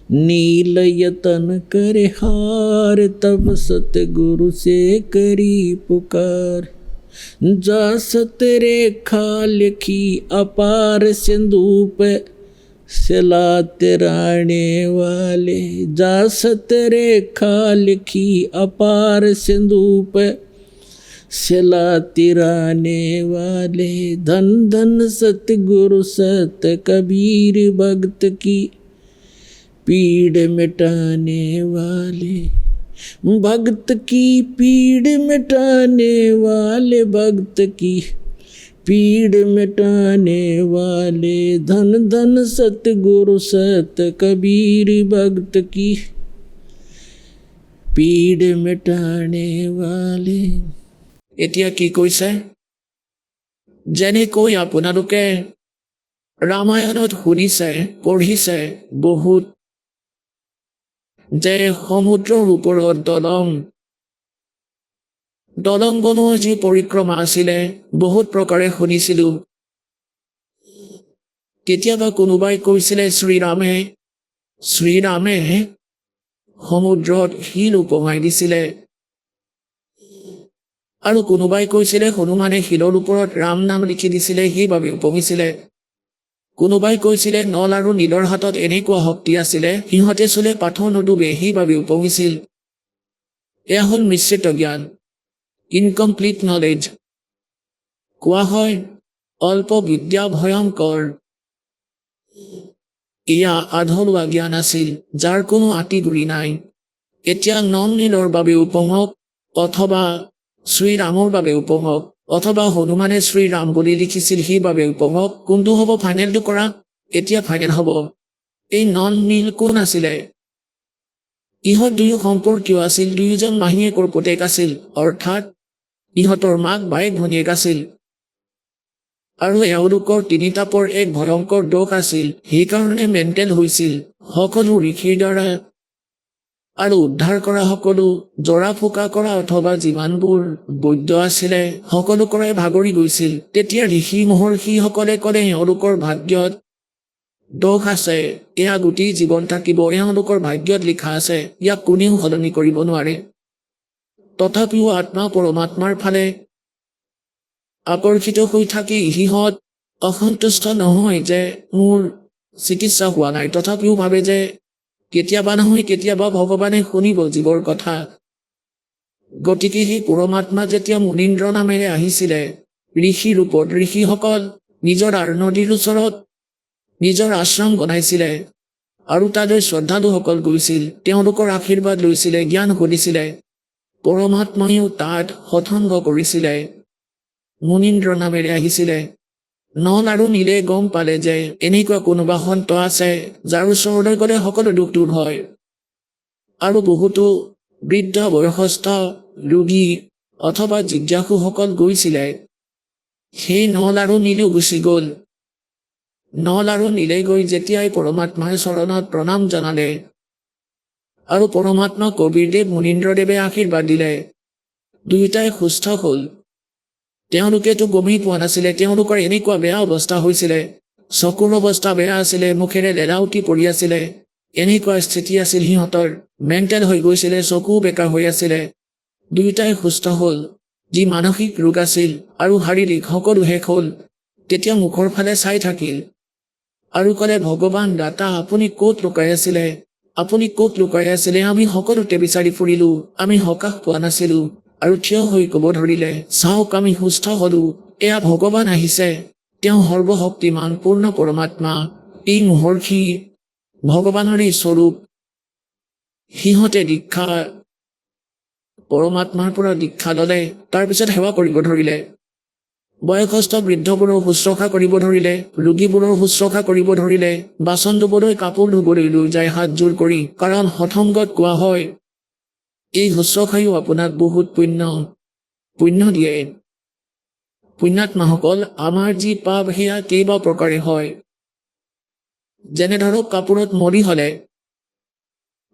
नीलयतन कर हार तब सतगुरु से करी पुकार। जा सतरेखा लिखी अपार सिंधु पे सिलाते राणे वाले। जा सतरेखा लिखी अपार सिंधु पे सिलाते राणे वाले। धन धन सतगुरु सत कबीर भक्त की पीड़ मिटाने वाले। भक्त की पीड़ मिटाने वाले, भक्त की पीड़ मिटाने वाले। धन धन सतगुरु सत कबीर भक्त की पीड़ मिटाने वाले। এতিয়া কি কৈছে? যেনেকৈ আপোনালোকে ৰামায়ণত শুনিছে, পঢ়িছে বহুত, যে সমুদ্ৰৰ ওপৰত দলং বনোৱাৰ যি পৰিক্ৰমা আছিলে বহুত প্ৰকাৰে শুনিছিলোঁ। কেতিয়াবা কোনোবাই কৈছিলে শ্ৰীৰামে সমুদ্ৰত শিল উপঙাই দিছিলে, আৰু কোনোবাই কৈছিলে হনুমানে শিলৰ ওপৰত ৰাম নাম লিখি দিছিলে, সেইবাবে উপঙিছিলে। কোনোবাই কৈছিলে নল আৰু নীলৰ হাতত এনেকুৱা শক্তি আছিলে সিহঁতে চুলে পাথৰ নুডুবে, সেইবাবে উপঙিছিল। এয়া হ'ল মিশ্ৰিত জ্ঞান, ইনকমপ্লিট নলেজ। কোৱা হয় অল্প বিদ্যা ভয়ংকৰ। এয়া আধৰুৱা জ্ঞান আছিল যাৰ কোনো আঁতিগুৰি নাই। এতিয়া নল নীলৰ বাবে উপঙক, অথবা শ্ৰীৰামৰ বাবে উপঙক, অথবা হনুমানে শ্ৰীৰাম বুলি লিখিছিল সেইবাবে উপঙক। কোনটো হ'ব ফাইনেলটো কৰা? এতিয়া ফাইনেল হ'ব। এই নল নীল কোন আছিলে? ইহঁত দুয়ো সম্পৰ্কীয় আছিল, দুয়োজন মাহীয়েকৰ পুতেক আছিল, অৰ্থাৎ ইহঁতৰ মাক বায়েক ভনীয়েক আছিল। আৰু এওঁলোকৰ তিনিটাপৰ এক ভয়ংকৰ দোষ আছিল, সেইকাৰণে মেণ্টেল হৈছিল। সকলো ঋষিৰ দ্বাৰা আৰু উদ্ধাৰ কৰা সকলো জৰা ফুকা কৰা অথবা যিমানবোৰ বৈদ্য আছিলে সকলোকৰে ভাগৰি গৈছিল। তেতিয়া ঋষি মহৰ্ষিসকলে ক'লে এওঁলোকৰ ভাগ্যত দোষ আছে, এয়া গোটেই জীৱন থাকিব, এওঁলোকৰ ভাগ্যত লিখা আছে, ইয়াক কোনেও সলনি কৰিব নোৱাৰে। তথাপিও আত্মা পৰমাত্মাৰ ফালে আকৰ্ষিত হৈ থাকি সিহঁত অসন্তুষ্ট নহয় যে মোৰ চিকিৎসা হোৱা নাই, তথাপিও ভাবে যে কেতিয়াবা নহয় কেতিয়াবা ভগৱানে শুনিব জীৱৰ কথা। গতিকে সেই পৰমাত্মা যেতিয়া মুনীন্দ্ৰ নামেৰে আহিছিলে ঋষি ৰূপত, ঋষিসকল নিজৰ নদীৰ ওচৰত নিজৰ আশ্ৰম বনাইছিলে আৰু তালৈ শ্ৰদ্ধালুসকল গৈছিল, তেওঁলোকৰ আশীৰ্বাদ লৈছিলে, জ্ঞান সুধিছিলে। পৰমাত্মায়ো তাত সৎসংগ কৰিছিলে, মুনীন্দ্ৰ নামেৰে আহিছিলে। নল আৰু নীলে গম পালে যে এনেকুৱা কোনোবা সন্ত আছে যাৰ ওচৰলৈ গ'লে সকলো দুখ দূৰ হয়। আৰু বহুতো বৃদ্ধ বয়সস্থ ৰোগী অথবা জিজ্ঞাসুসকল গৈছিলে। সেই নল আৰু নীলো গুচি গ'ল। নল আৰু নীলে গৈ যেতিয়াই পৰমাত্মাৰ চৰণত প্ৰণাম জনালে আৰু পৰমাত্মা কবিৰদেৱ মুনীন্দ্ৰদেৱে আশীৰ্বাদ দিলে, দুয়োটাই সুস্থ হ'ল। তেওঁলোকেতো গমেই পোৱা নাছিলে তেওঁলোকৰ এনেকুৱা বেয়া অৱস্থা হৈছিলে, চকুৰ অৱস্থা বেয়া আছিলে, মুখেৰে লেলাউটি পৰি আছিলে, এনেকুৱা স্থিতি আছিল সিহঁতৰ, মেণ্টেল হৈ গৈছিলে, চকু বেকা হৈ আছিলে। দুয়োটাই সুস্থ হ'ল। যি মানসিক ৰোগ আছিল আৰু শাৰীৰিক সকলো শেষ হ'ল। তেতিয়া মুখৰ ফালে চাই থাকিল আৰু ক'লে, ভগৱান দাতা আপুনি ক'ত লুকাই আছিলে, আপুনি ক'ত লুকাই আছিলে, আমি সকলোতে বিচাৰি ফুৰিলো, আমি সকাহ পোৱা নাছিলো। আৰু থিয় হৈ ক'ব ধৰিলে, চাওক আমি সুস্থ হলো, এয়া ভগৱান আহিছে, তেওঁ সৰ্বশক্তিমান পূৰ্ণ পৰমাত্মা, এই মহৰ্ষি ভগৱানৰেই স্বৰূপ। সিহঁতে দীক্ষা পৰমাত্মাৰ পৰা দীক্ষা ল'লে, তাৰপিছত সেৱা কৰিব ধৰিলে। বয়সস্থ বৃদ্ধবোৰৰ শুশ্ৰূষা কৰিব ধৰিলে, ৰোগীবোৰৰ শুশ্ৰূষা কৰিব ধৰিলে, বাচন ধুবলৈ কাপোৰ ধুবলৈ লৈ যায় হাতযোৰ কৰি, কাৰণ সৎসংগত কোৱা হয় এই শুশ্ৰূষায়ো আপোনাক বহুত পুণ্য দিয়ে। পুণ্যাত্মাসকল, আমাৰ যি পাপ সেয়া কেইবা প্ৰকাৰে হয়। যেনে ধৰক কাপোৰত মলি হ'লে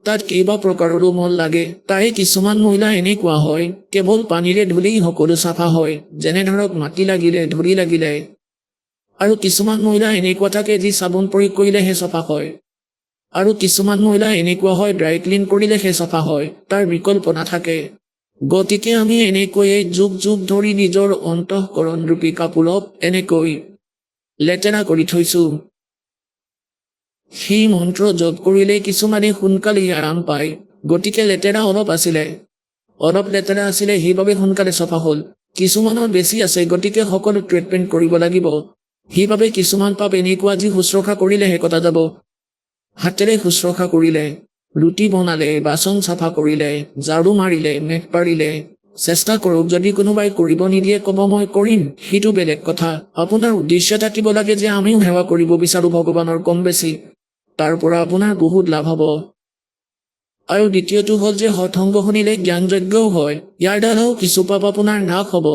তাত কেইবা প্ৰকাৰৰো মল লাগে। তাৰে কিছুমান মহিলা এনেকুৱা হয় কেৱল পানীৰে ধুলেই সকলো চাফা হয়, যেনে ধৰক মাটি লাগিলে, ধূলি লাগিলে। আৰু কিছুমান মহিলা এনেকুৱা থাকে যি চাবোন প্ৰয়োগ কৰিলেহে চাফা হয়। আৰু কিছুমান মহিলা এনেকুৱা হয় ড্ৰাই ক্লিন কৰিলেহে চাফা হয়, তাৰ বিকল্প নাথাকে। গতিকে আমি এনেকৈয়ে যুগ যুগ ধৰি নিজৰ অন্তঃকৰণ ৰূপী কাপোৰক এনেকৈ লেতেৰা কৰি থৈছো। সেই মন্ত্ৰ জপ কৰিলে কিছুমানে সোনকালে আৰাম পায়। গতিকে লেতেৰা অলপ লেতেৰা আছিলে সেইবাবে সোনকালে চাফা হ'ল। কিছুমানৰ বেছি আছে, গতিকে সকলো ট্ৰিটমেণ্ট কৰিব লাগিব। সেইবাবে কিছুমান পাপ এনেকুৱা যি শুশ্ৰূষা কৰিলেহে কটা যাব। হাতেৰে শুশ্ৰূষা কৰিলে, ৰুটি বনালে, বাচন চাফা কৰিলে, ঝাৰু মাৰিলে, মেঘ পাৰিলে, চেষ্টা কৰক। যদি কোনোবাই কৰিব নিদিয়ে ক'ব মই কৰিম, সেইটো বেলেগ কথা। আপোনাৰ উদ্দেশ্য থাকিব লাগে যে আমিও সেৱা কৰিব বিচাৰো ভগৱানৰ কম বেছি, তাৰ পৰা আপোনাৰ বহুত লাভ হ'ব। আৰু দ্বিতীয়টো হ'ল যে সৎসংগ শুনিলে জ্ঞানযজ্ঞও হয়, ইয়াৰ দ্বাৰাও কিছু পাপ আপোনাৰ নাশ হ'ব।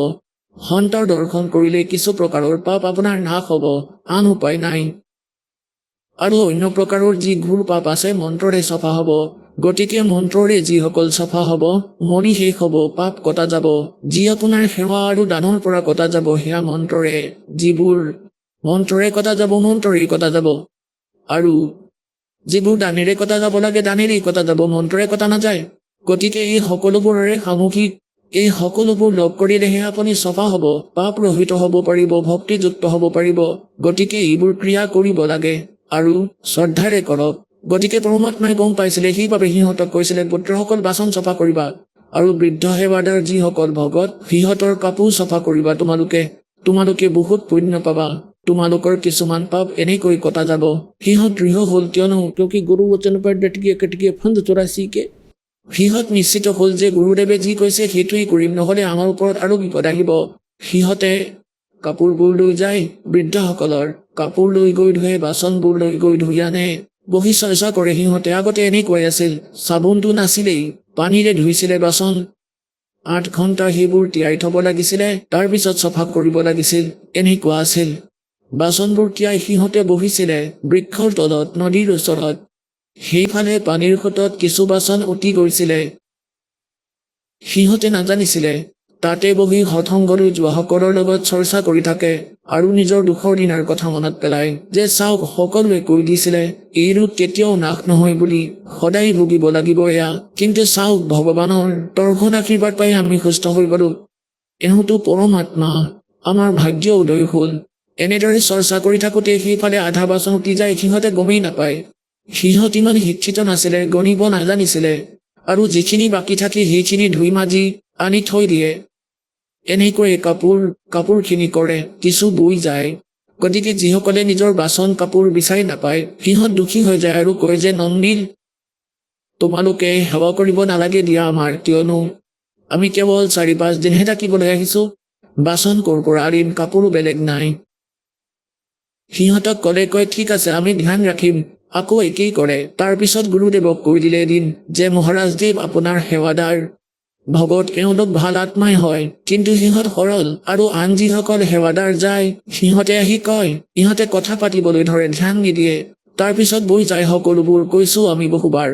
সন্তৰ দৰ্শন কৰিলে কিছু প্ৰকাৰৰ পাপ আপোনাৰ নাশ হ'ব, আন উপায় নাই। আৰু অন্য প্ৰকাৰৰ যি ঘোৰ পাপ আছে মন্ত্ৰৰে চাফা হ'ব। গতিকে মন্ত্ৰৰে যিসকল চাফা হ'ব, মৰি শেষ হ'ব, পাপ কটা যাব। যি আপোনাৰ সেৱা আৰু দানৰ পৰা কটা যাব সেয়া মন্ত্ৰৰে, যিবোৰ মন্ত্ৰৰে কটা যাব মন্ত্ৰৰে কটা যাব। আৰু যিবোৰ দানেৰে কটা যাব লাগে দানেৰেই কটা যাব, মন্ত্ৰৰে কটা নাযায়। গতিকে এই সকলোবোৰৰে সামূহিক এই সকলোবোৰ লগ কৰিলেহে আপুনি চাফা হ'ব, পাপ ৰহিত হ'ব পাৰিব, ভক্তিযুক্ত হ'ব পাৰিব। গতিকে এইবোৰ ক্ৰিয়া কৰিব লাগে আৰু শ্ৰদ্ধাৰে কৰক। গতিকে পৰমাত্মাই গম পাইছিলে, সেইবাবে সিহঁতক কৈছিলে পুত্ৰসকল বাচন চাফা কৰিবা, আৰু বৃদ্ধ সেৱাদাৰ যিসকল ভগত সিহঁতৰ কাপোৰ চাফা কৰিবা। তোমালোকে বহুত পুণ্য পাবা। তোমালোকৰ কিছুমান পাপ এনেকৈ কটা যাব। সিহঁত দৃঢ় হ'ল, কিয়নো क्योंकि गुरु वचन पर डट गए फंद 84 के। সিহঁত নিশ্চিত হ'ল যে গুৰুদেৱে যি কৈছে সেইটোৱেই কৰিম, নহ'লে আমাৰ ওপৰত আৰু বিপদ আহিব। সিহঁতে কাপোৰবোৰ লৈ যায়, বৃদ্ধসকলৰ কাপোৰ লৈ গৈ ধুৱে, বাচনবোৰ লৈ গৈ ধুই আনে, বহি চৰ্চা কৰে সিহঁতে। আগতে এনেকৈ আছিল, চাবোনটো নাছিলেই, পানীৰে ধুইছিলে বাচন। 8 ঘণ্টা সেইবোৰ তিয়াই থব লাগিছিলে, তাৰপিছত চফা কৰিব লাগিছিল। এনেকুৱা আছিল। বাচনবোৰ তিয়াই সিহঁতে বহিছিলে বৃক্ষৰ তলত, নদীৰ ওচৰত। সেইফালে পানীৰ সোঁতত কিছু বাচন উটি গৈছিলে। সিহঁতে নাজানিছিলে। তাতে বহি সৎসংগলৈ যোৱাসকলৰ লগত চৰ্চা কৰি থাকে আৰু নিজৰ দুখৰ দিনাৰ কথা মনত পেলায় যে চাওক, সকলোৱে কৈ দিছিলে এই ৰোগ কেতিয়াও নাশ নহয় বুলি, সদায় ভুগিব লাগিব এয়া। কিন্তু চাওক, ভগৱানৰ দৰ্শন আশীৰ্বাদ পাই আমি সুস্থ হৈ গলো। এওঁতো পৰমাত্মা, আমাৰ ভাগ্য উদয় হ'ল। এনেদৰে চৰ্চা কৰি থাকোঁতে সেইফালে আধা বাচন উটি যায়, সিহঁতে গমেই নাপায়। সিহঁত ইমান শিক্ষিত নাছিলে, গণিব নাজানিছিলে, আৰু যিখিনি বাকী থাকে সেইখিনি ধুই মাজি আনি থৈ দিয়ে। এনেকৈ কাপোৰখিনি কৰে, কিছু বৈ যায়। গতিকে যিসকলে নিজৰ বাচন কাপোৰ বিচাৰি নাপায়, সিহঁত দুখী হৈ যায় আৰু কয় যে নন্দীল, তোমালোকে সেৱা কৰিব নালাগে দিয়া আমাৰ, কিয়নো আমি কেৱল 4-5 দিনহে থাকিবলৈ আহিছো। বাচন ক'ৰ পৰা আনিম, কাপোৰো বেলেগ নাই। সিহঁতক কয় ঠিক আছে, আমি ধ্যান ৰাখিম। আকৌ একেই কৰে। তাৰপিছত গুৰুদেৱক কৈ দিলে এদিন যে মহাৰাজদেৱ আপোনাৰ সেৱাদাৰ ভগত, এওঁলোক ভাল আত্মাই হয়, কিন্তু সিহঁত সৰল, আৰু আন যিসকল সেৱাদাৰ যায় সিহঁতে আহি কয়, ইহঁতে কথা পাতিবলৈ ধৰে, ধ্যান নিদিয়ে, তাৰপিছত বৈ যায় সকলোবোৰ। কৈছো আমি বহুবাৰ।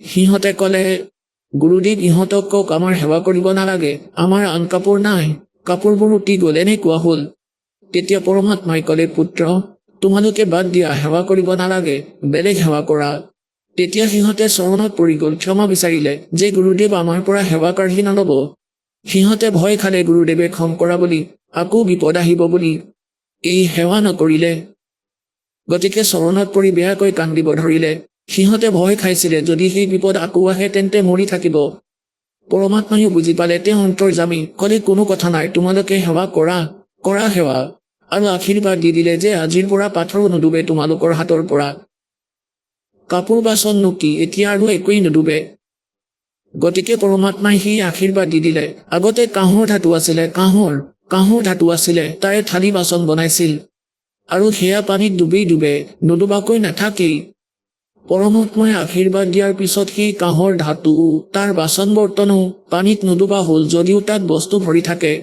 সিহঁতে ক'লে গুৰুদেৱ, ইহঁতক কওক আমাৰ সেৱা কৰিব নালাগে, আমাৰ আন কাপোৰ নাই, কাপোৰবোৰ উটি গ'ল। এনেকুৱা হ'ল। তেতিয়া পৰমাত্মাই ক'লে, পুত্ৰ, তোমালোকে বাদ দিয়া, সেৱা কৰিব নালাগে, বেলেগ সেৱা কৰা। তেতিয়া সিহঁতে চৰণত পৰি গ'ল, ক্ষমা বিচাৰিলে যে গুৰুদেৱ আমাৰ পৰা সেৱা কাঢ়ি নল'ব। সিহঁতে ভয় খালে গুৰুদেৱে খং কৰা বুলি, আকৌ বিপদ আহিব বুলি। এই সেৱা নকৰিলে, গতিকে চৰণত পৰি বেয়াকৈ কান্দিব ধৰিলে। সিহঁতে ভয় খাইছিলে যদি সেই বিপদ আকৌ আহে তেন্তে মৰি থাকিব। পৰমাত্মাইও বুজি পালে, তেওঁ অন্তৰ্যামী, ক'লে কোনো কথা নাই, তোমালোকে সেৱা কৰা সেৱা, আৰু আশীৰ্বাদ দি দিলে যে আজিৰ পৰা পাথৰো নুডুবে তোমালোকৰ হাতৰ পৰা। কাপোৰ বাচন নো কি, এতিয়া আৰু একোৱেই নুডুবে। গতিকে পৰমাত্মাই সেই আশীৰ্বাদ দি দিলে। আগতে কাঁহৰ ধাতু আছিলে, তাৰে থালি বাচন বনাইছিল, আৰু সেয়া পানীত ডুবে, নুডুবাকৈ নাথাকেই। পৰমাত্মাই আশীৰ্বাদ দিয়াৰ পিছত সেই কাঁহৰ ধাতু, তাৰ বাচন বৰ্তনো পানীত নুডুবা হ'ল, যদিও তাত বস্তু ভৰি থাকে।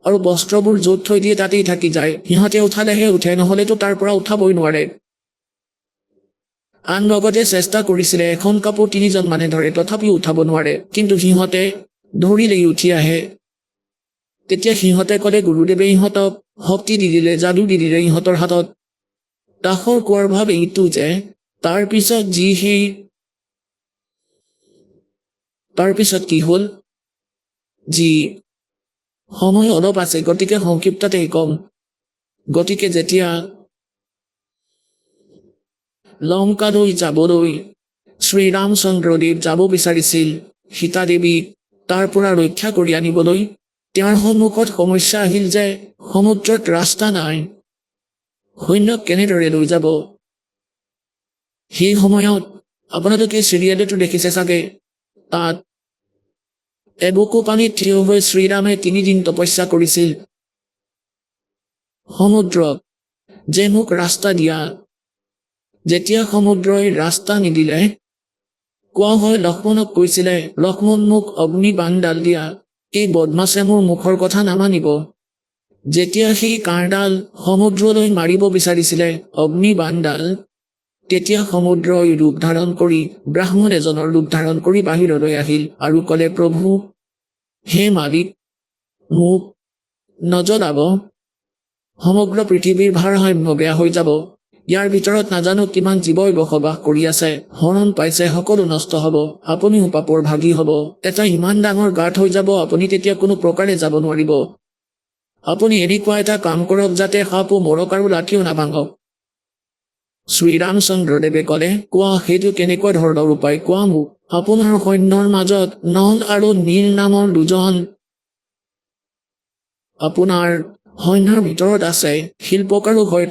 আৰু বস্ত্ৰবোৰ য'ত থৈ দিয়ে তাতেই থাকি যায়। সিহঁতে উঠালেহে উঠে, নহ'লেতো তাৰ পৰা উঠাবই নোৱাৰে। আন লগতে চেষ্টা কৰিছিলে, এখন কাপোৰ 3জন মানে ধৰে, তথাপিও উঠাব নোৱাৰে, কিন্তু সিহঁতে ধৰিলেই উঠি আহে। তেতিয়া সিহঁতে ক'লে গুৰুদেৱে ইহঁতক শক্তি দি দিলে, যাদু দি দিলে ইহঁতৰ হাতত। দাসৰ কোৱাৰ ভাৱ এইটো যে তাৰপিছত কি হ'ল, যি সময় অলপ আছে, গতিকে সংক্ষিপ্ততেই কম। গতিকে যেতিয়া লংকালৈ যাবলৈ শ্ৰীৰামচন্দ্ৰদেৱ যাব বিচাৰিছিল, সীতা দেৱীক তাৰ পৰা ৰক্ষা কৰি আনিবলৈ, তেওঁৰ সন্মুখত সমস্যা আহিল যে সমুদ্ৰত ৰাস্তা নাই। সৈন্যক কেনেদৰে লৈ যাব? সেই সময়ত আপোনালোকে চিৰিয়েলতো দেখিছে চাগে, তাত এবুকু পানীত থিয় হৈ শ্ৰীৰামে 3 দিন তপস্যা কৰিছিল সমুদ্ৰক যে মোক ৰাস্তা দিয়া। যেতিয়া সমুদ্ৰই ৰাস্তা নিদিলে, কোৱা হয় লক্ষ্মণক কৈছিলে, লক্ষ্মণ মোক অগ্নি বাণডাল দিয়া, এই বদমাছে মোৰ মুখৰ কথা নামানিব। যেতিয়া সেই কাঁড়ডাল সমুদ্ৰলৈ মাৰিব বিচাৰিছিলে, অগ্নি বাণডাল, তেতিয়া সমুদ্ৰই ৰূপ ধাৰণ কৰি, ব্ৰাহ্মণ এজনৰ ৰূপ ধাৰণ কৰি বাহিৰলৈ আহিল আৰু ক'লে, প্ৰভু, হে মালিক, মোক নজ্বলাব, সমগ্ৰ পৃথিৱীৰ ভাৰসাম্য বেয়া হৈ যাব। ইয়াৰ ভিতৰত নাজানো কিমান জীৱই বসবাস কৰি আছে, হৰণ পাইছে, সকলো নষ্ট হ'ব, আপুনিও পাপৰ ভাগী হ'ব। এটা ইমান ডাঙৰ গাঁত হৈ যাব, আপুনি তেতিয়া কোনো প্ৰকাৰে যাব নোৱাৰিব। আপুনি এনেকুৱা এটা কাম কৰক যাতে সাপো মৰক আৰু লাঠিও নাভাঙক। শ্ৰীৰামচন্দ্ৰদেৱে ক'লে, কোৱা, সেইটো কেনেকুৱা ধৰণৰ উপায়, কোৱা মোক। আপোনাৰ সৈন্যৰ মাজত নল আৰু নীল নামৰ 2জন আপোনাৰ সৈন্যৰ ভিতৰত আছে, শিল্পকাৰো হয়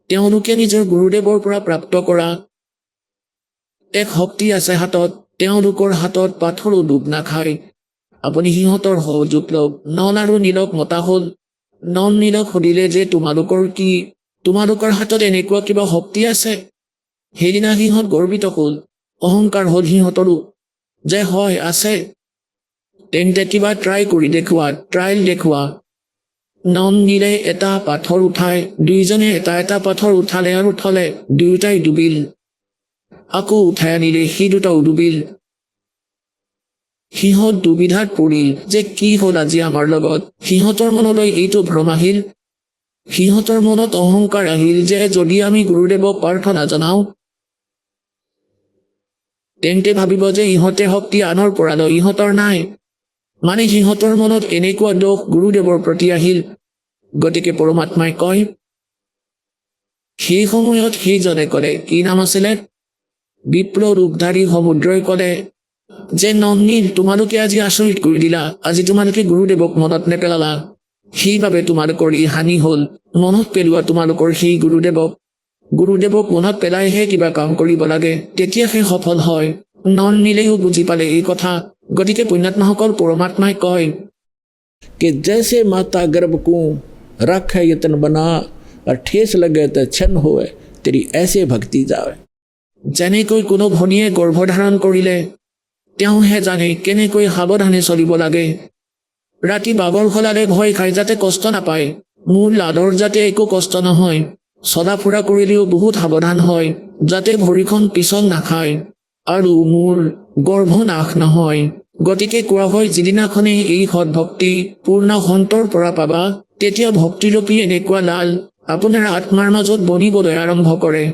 তেওঁলোকে নিজৰ গুৰুদেৱৰ পৰা প্ৰাপ্ত কৰা এক শক্তি আছে হাতত, তেওঁলোকৰ হাতত পাথৰো ডুব নাখায়। আপুনি সিহঁতৰ সহযোগ লওক। নল আৰু নীলক মতা হ'ল। নল নীলক সুধিলে যে তোমালোকৰ কি তোমালোকৰ হাতত এনেকুৱা কিবা শক্তি আছে? সেইদিনা সিহঁত গৰ্বিত হ'ল, অহংকাৰ হ'ল সিহঁতৰো, যে হয় আছে। তেন্তে কিবা ট্ৰাইল দেখুওৱা। নন্দীৰে এটা পাথৰ উঠাই দুইজনে এটা পাথৰ উঠালে আৰু থলে, দুয়োটাই ডুবিল। আকৌ উঠাই আনিলে, সি দুটাও ডুবিল। সিহঁত দুবিধাত পৰিল যে কি হ'ল আজি আমাৰ লগত। সিহঁতৰ মনলৈ এইটো ভ্ৰম আহিল, সিহঁতৰ মনত অহংকাৰ আহিল যে যদি আমি গুৰুদেৱক প্ৰাৰ্থনা জনাওঁ তেন্তে ভাবিব যে ইহঁতে শক্তি আনৰ পৰা লয়, ইহঁতৰ নাই। মানে সিহঁতৰ মনত এনেকুৱা দোষ গুৰুদেৱৰ প্ৰতি আহিল। গতিকে পৰমাত্মাই কয়, সেই সময়ত সেইজনে ক'লে, কি নাম আছিলে, বিপ্ৰ ৰূপধাৰী সমুদ্ৰই ক'লে যে নন্দী, তোমালোকে আজি আচৰিত কৰি দিলা, আজি তোমালোকে গুৰুদেৱক মনত নেপেলালা, সেইবাবে তোমালোকৰ এই হানি হ'ল। মনত পেলোৱা তোমালোকৰ সেই গুৰুদেৱক মনত পেলাইহে কিবা কাম কৰিব লাগে, তেতিয়া সেই সফল হয়। নন্দিলেও বুজি পালে এই কথা। গতিকে পুণ্যাত্মাসকল, পৰমাত্মাই কয় कि जैसे माता गर्भ को रख यतन बना और ठेस लगे तो छन होए तेरी ऐसे भक्ति जावे। যেনেকৈ কোনো ভনীয়ে গৰ্ভধাৰণ কৰিলে তেওঁহে জানে কেনেকৈ সাৱধানে চলিব লাগে। ৰাতি বাগৰ সলালে ভয় খাই যাতে কষ্ট নাপায়, মোৰ লাডৰ যাতে একো কষ্ট নহয়, চলা ফুৰা কৰিলেও বহুত সাৱধান হয় যাতে ভৰিখন পিছল নাখায় আৰু মোৰ গৰ্ভ নাশ নহয়। গতিকে কোৱা হয়, যিদিনাখনে এই সৎভক্তি পূৰ্ণ সন্তৰ পৰা পাবা, তেতিয়া ভক্তিৰূপী এনেকুৱা লাল আপোনাৰ আত্মাৰ মাজত বনিবলৈ আৰম্ভ কৰে।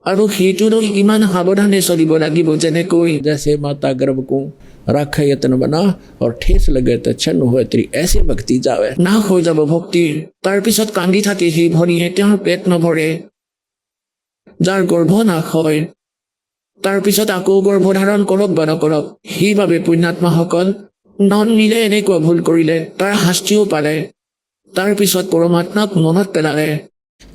আৰু সেইটোলৈ ইমান সাৱধানে চলিব লাগিব যেনেকৈ जैसे माता गर्भ को रख यतन बना और ठेस लगे तो छन होए तेरी ऐसे भक्ति जावे। নাশ হৈ যাব ভক্তিৰ। তাৰপিছত কান্দি থাকে সেই ভনীয়ে, তেওঁৰ পেট নভৰে, যাৰ গৰ্ভ নাশ হয়। তাৰপিছত আকৌ গৰ্ভধাৰণ কৰক বা নকৰক। সেইবাবে পুণ্যাত্মাসকল, নন্দিলে এনেকুৱা ভুল কৰিলে, তাৰ শাস্তিও পালে। তাৰপিছত পৰমাত্মাক মনত পেলালে।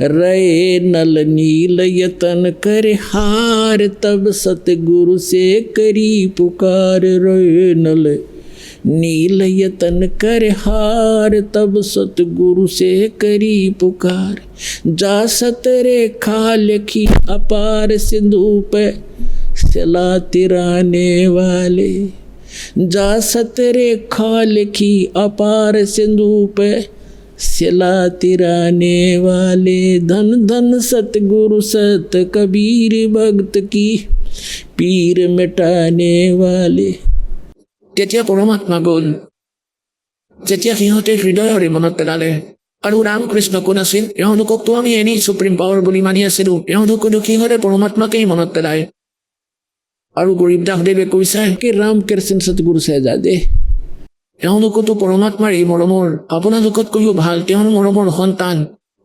रे नल नील यतन कर हार तब सतगुरु से करी पुकार। रे नल नील यतन कर हार तब सतगुरु से करी पुकार। जा सतरे खाल की अपार सिंधु पे सिला तिराने वाले। जा सतरे खाल की अपार सिंधु पे सिला तिराने वाले। धन धन सतगुरु सत कबीर भक्त की पीर मिटाने वाले। তেতিয়া পৰমাত্মা গ'ল। যেতিয়া সিহঁতে হৃদয়ৰে মনত পেলালে, আৰু ৰামকৃষ্ণ কোন আছিল, এওঁলোককতো আমি এনেই সুপ্ৰিম পাৱাৰ বুলি মানি আছিলো, এওঁলোকেতো সিহঁতে পৰমাত্মাকেই মনত পেলায়। আৰু গৰীব দাসদেৱে কৈছে कि राम कृष्ण सतगुरु सहजादे এওঁলোকতো পৰমাত্মাৰ এই মৰমৰ আপোনালোকতকৈও ভাল, তেওঁৰ মৰমৰ সন্তান।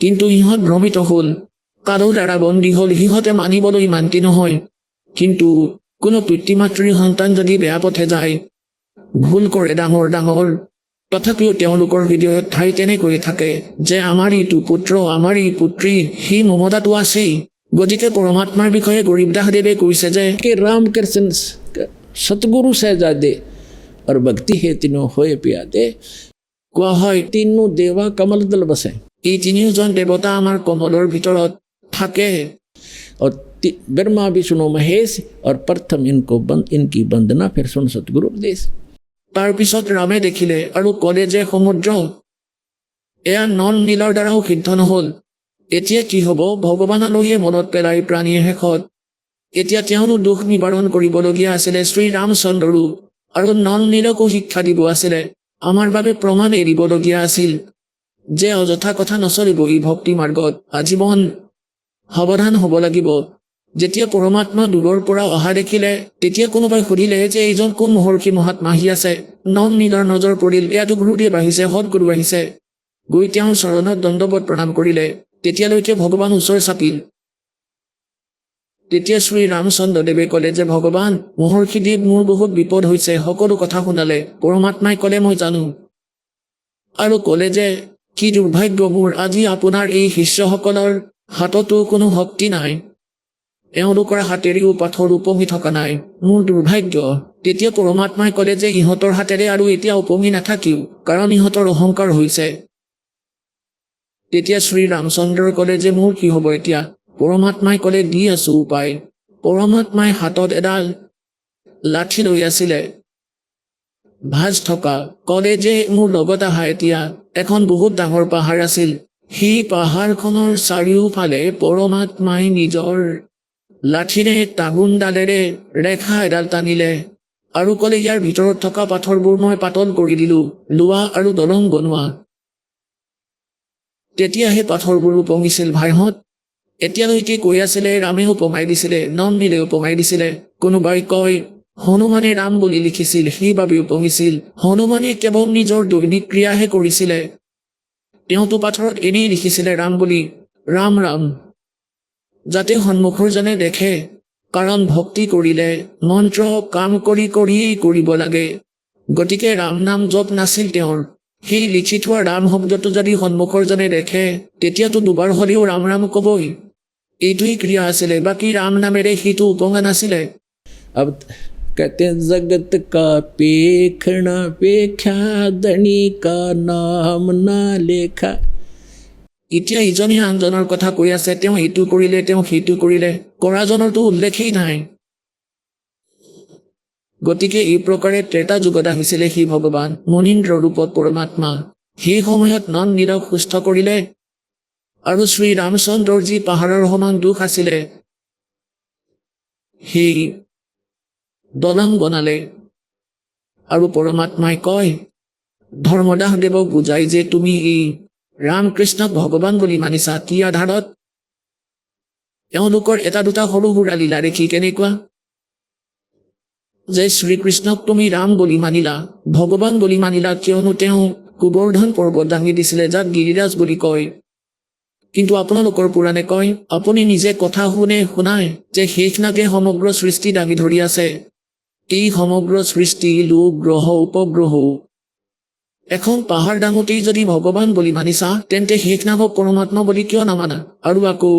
কিন্তু ইহঁত ভ্ৰমিত হ'ল, কাৰো দ্বাৰা বন্দী হ'ল, সিহঁতে মানিবলৈ মান্তি নহয়। কিন্তু কোনো পিতৃ মাতৃৰ সন্তান যদি বেয়া পথে যায়, ভুল কৰে ডাঙৰ ডাঙৰ, তথাপিও তেওঁলোকৰ হৃদয়ত ঠাই তেনেকৈ থাকে যে আমাৰ এইটো পুত্ৰ, আমাৰ এই পুত্ৰী, সেই মমতাটো আছেই। গতিকে পৰমাত্মাৰ বিষয়ে গৰীব দাসদেৱে কৈছে যে कि राम कृष्ण सतगुरु सहजादे और भक्ति है तीनों होए प्यादे। কোৱা হয়, तीनों देवा कमल दल बसे এই তিনিওজন দেৱতা আমাৰ কমলৰ ভিতৰত থাকে। और ब्रह्मा विष्णु महेश और प्रथम इनकी वंदना फिर सुन सतगुरु उपदेश। তাৰপিছত ৰামে দেখিলে আৰু ক'লে যে সমুদ্ৰ, এয়া নল নীলৰ দ্বাৰাও সিদ্ধ নহ'ল। এতিয়া কি হ'ব? ভগৱানলৈয়ে মনত পেলাই প্ৰাণীয়ে শেষত। এতিয়া তেওঁৰো দুখ নিবাৰণ কৰিবলগীয়া আছিলে শ্ৰীৰামচন্দ্ৰৰো, আৰু নল নীলকো শিক্ষা দিব আছিলে। আমাৰ বাবে প্ৰমাণ এৰিবলগীয়া আছিল যে অযথা কথা নচলিব এই ভক্তি মাৰ্গত, আজীৱন সাৱধান হ'ব লাগিব। যেতিয়া পৰমাত্মা দূৰৰ পৰা অহা দেখিলে, তেতিয়া কোনোবাই সুধিলে যে এইজন কোন মহৰ্ষি মহাত্মা আহি আছে। নল নীলৰ নজৰ পৰিল, এয়াতো গুৰুদেৱ আহিছে, সৎগুৰু আহিছে। গৈ তেওঁৰ চৰণত দণ্ডৱত প্ৰণাম কৰিলে। তেতিয়ালৈকে ভগৱান ওচৰ চাপিল। তেতিয়া শ্ৰীৰামচন্দ্ৰদেৱে ক'লে যে ভগৱান, মহৰ্ষিদেৱ, মোৰ বহুত বিপদ হৈছে, সকলো কথা শুনালে। পৰমাত্মাই ক'লে মই জানো, আৰু ক'লে যে কি দুৰ্ভাগ্য মোৰ, আজি আপোনাৰ এই শিষ্যসকলৰ হাততো কোনো শক্তি নাই, এওঁলোকৰ হাতেৰেও পাথৰ উপঙি থকা নাই, মোৰ দুৰ্ভাগ্য। তেতিয়া পৰমাত্মাই ক'লে যে ইহঁতৰ হাতেৰে আৰু এতিয়া উপঙি নাথাকিও, কাৰণ ইহঁতৰ অহংকাৰ হৈছে। তেতিয়া শ্ৰী ৰামচন্দ্ৰই ক'লে যে মোৰ কি হ'ব এতিয়া? পৰমাত্মাই ক'লে দি আছো উপায়। পৰমাত্মাই হাতত এডাল লাঠি লৈ আছিলে ভাঁজ থকা, ক'লে যে মোৰ লগত আহা এতিয়া। এখন বহুত ডাঙৰ পাহাৰ আছিল, সেই পাহাৰখনৰ চাৰিওফালে পৰমাত্মাই নিজৰ লাঠিৰে টাগুনডালেৰে ৰেখা এডাল টানিলে আৰু ক'লে ইয়াৰ ভিতৰত থকা পাথৰবোৰ মই পাতল কৰি দিলো, লোৱা আৰু দলং বনোৱা। তেতিয়া সেই পাথৰবোৰ উপঙিছিল ভাইহঁত। এতিয়ালৈকে কৈ আছিলে ৰামেও উপঙাই দিছিলে, নন্দিলে উপঙাই দিছিলে। কোনোবাই কয় হনুমানে ৰাম বুলি লিখিছিল, সেইবাবে উপঙিছিল। হনুমানে কেৱল নিজৰ দৈনিক ক্ৰিয়াহে কৰিছিলে, তেওঁতো পাথৰত এনেই লিখিছিলে ৰাম বুলি, ৰাম ৰাম, যাতে সন্মুখৰজনে দেখে। কাৰণ ভক্তি কৰিলে মন্ত্ৰ কাম কৰিয়েই কৰিব লাগে। গতিকে ৰাম নাম জপ নাছিল তেওঁৰ। সেই লিখি থোৱা ৰাম শব্দটো যদি সন্মুখৰজনে দেখে, তেতিয়াতো দুবাৰ হ'লেও ৰাম ৰাম ক'বই। এইটোৱেই ক্ৰিয়া আছিলে, বাকী ৰাম নামেৰে সেইটো উপঙা নাছিলে। अब कहते हैं जगत का पेखना पेख्या धनी का नाम ना लेखा। এতিয়া ইজনে আনজনৰ কথা কৈ আছে, তেওঁ এইটো কৰিলে, তেওঁ সেইটো কৰিলে, কৰাজনৰতো উল্লেখেই নাই। গতিকে এই প্ৰকাৰে ত্ৰেতা যুগত আহিছিলে সেই ভগৱান মুনীন্দ্ৰ ৰূপত পৰমাত্মা। সেই সময়ত নন্দিৰক সুস্থ কৰিলে আৰু শ্ৰী ৰামচন্দ্ৰৰ যি পাহাৰৰ সমান দুখ আছিলে সেই দলং বনালে। আৰু পৰমাত্মাই কয় ধৰ্মদাস দেৱক বুজাই যে তুমি এই ৰামকৃষ্ণক ভগৱান বুলি মানিছা কি আধাৰত? তেওঁলোকৰ এটা দুটা সৰু সুৰা লীলা দেখি কেনেকুৱা যে শ্ৰীকৃষ্ণক তুমি ৰাম বুলি মানিলা, ভগৱান বুলি মানিলা, কিয়নো তেওঁ গোবৰ্ধন পৰ্বত দাঙি দিছিলে, যাক গিৰিৰাজ বুলি কয়। কিন্তু আপোনালোকৰ পুৰাণে কয়, আপুনি নিজে কথা শুনাই যে শেষনাগে সমগ্ৰ সৃষ্টি দাঙি ধৰি আছে। এই সমগ্ৰ সৃষ্টি লোক গ্ৰহ উপগ্ৰহ এখন পাহাৰ ডাঙোতেই যদি ভগৱান বুলি মানিছা, তেন্তে শেষনাগক পৰমাত্মা বুলি কিয় নামানা? আৰু আকৌ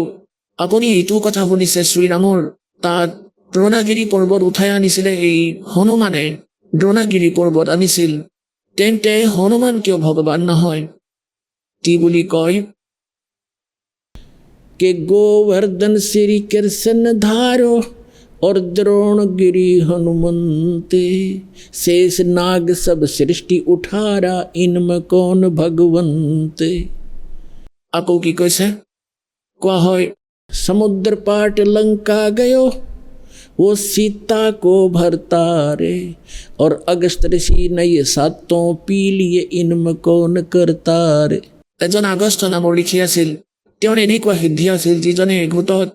আপুনি এইটো কথা শুনিছে শ্ৰীৰামৰ তাত দ্ৰোণাগিৰি পৰ্বত উঠাই আনিছিলে এই হনুমানে, দ্ৰোণাগিৰি পৰ্বত আনিছিল, তেন্তে হনুমান কিয় ভগৱান নহয়? কি বুলি কয় के गोवर्धन श्री कृष्ण धारो और द्रोणगिरी हनुमंते, शेष नाग सब सृष्टि उठारा इनमें कौन भगवंते। আকৌ কি কৈছে? কোৱা হয় समुद्र पाट लंका गयो वो सीता को भरता रे, और अगस्त ऋषि ने ये सातों पी लिए इनमें कौन करता रे। এজন আগষ্ট নামৰ ঋষি আছিল, তেওঁৰ এনেকুৱা সিদ্ধি আছিল যিজনে এঘোটত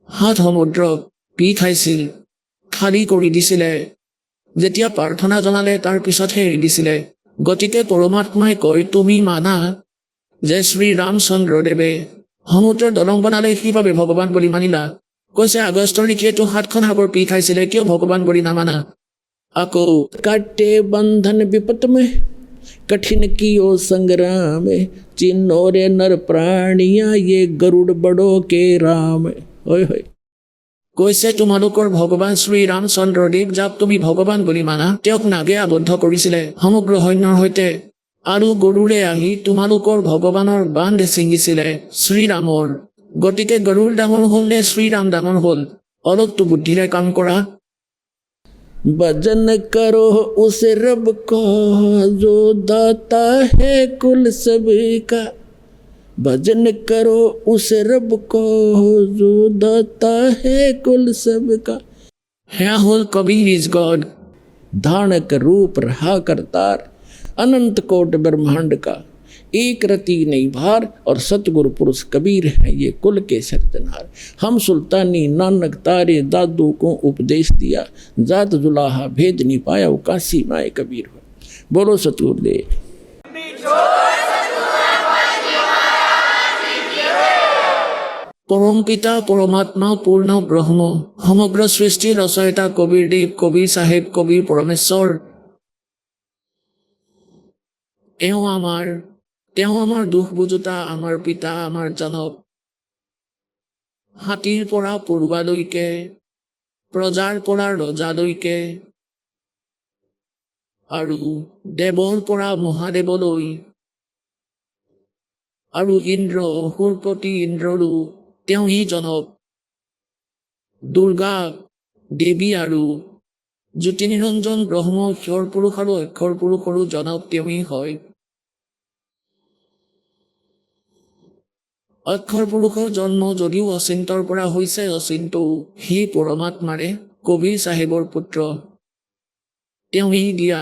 7 সমুদ্ৰ পি খাইছিল, খালী কৰি দিছিলে। যেতিয়া প্ৰাৰ্থনা জনালে তাৰ পিছতহে এৰি দিছিলে। গতিকে পৰমাত্মাই কয় তুমি মানা যে শ্ৰী ৰামচন্দ্ৰদেৱে সমুদ্ৰৰ দলং বনালে, সেইবাবে ভগৱান বুলি মানিলা। কৈছে আগষ্টৰ ঋষিয়েতো 7খন সাগৰ পি খাইছিলে, কিয় ভগৱান বুলি নামানা? আকৌ काटे बंधन विपत में कठिन कियो संग्राम, चिन्हो रे नर प्राणिया ये गरुड़ बड़ो के राम। ओए होए কৈছে তোমালোকৰ ভগৱান শ্ৰী ৰামচন্দ্ৰদেৱ, যাক তুমি ভগৱান বুলি মানা, তেওঁক নাগে আবদ্ধ কৰিছিলে সমগ্ৰ সৈন্যৰ সৈতে, আৰু গৰুৰে আহি তোমালোকৰ ভগৱানৰ বান্ধ ছিঙিছিলে শ্ৰীৰামৰ। গতিকে গৰুৰ ডাঙৰ হ'ল নে শ্ৰীৰাম ডাঙৰ হ'ল? অলপতো বুদ্ধিৰে কাম কৰা। भजन करो उस रब को जो दाता है कुल सबका, भजन करो उस रब को जो दाता है कुल सबका। সেয়া হ'ল কবিৰ ইজ গড। धारणक रूप रहा करतार अनंत कोट ब्रह्मांड का, एक रति नहीं भार, और सतगुरु पुरुष कबीर है ये कुल के सर्जनहार। हम सुल्तानी नानक तारे दादू को उपदेश दिया, जात जुलाहा भेद नहीं पाया वो काशी माए कबीर हो। बोलो सतगुरुदेव। পৰম পিতা পৰমাত্মা পূৰ্ণ ব্ৰহ্ম, সমগ্ৰ সৃষ্টিৰ ৰচয়িতা কবিৰদেৱ, কবিৰ চাহেব, কবিৰ পৰমেশ্বৰ। তেওঁ আমাৰ দুখ বুজোতা, আমাৰ পিতা, আমাৰ জনক। হাতীৰ পৰা পৰুৱালৈকে, প্ৰজাৰ পৰা ৰজালৈকে, আৰু দেৱৰ পৰা মহাদেৱলৈ, আৰু ইন্দ্ৰ অসুৰপতি ইন্দ্ৰৰো তেওঁ সি জনক দুৰ্গা দেৱী আৰু জ্যোতিনিৰঞ্জন ব্ৰহ্ম ক্ষৰ পুৰুষ আৰু অক্ষৰ পুৰুষৰো জনক তেওঁই হয়। অক্ষৰ পুৰুষৰ জন্ম যদিও অচিন্তৰ পৰা হৈছে, অচিন্তও সি পৰমাত্মাৰে কবিৰ চাহেবৰ পুত্ৰ। তেওঁই দিয়া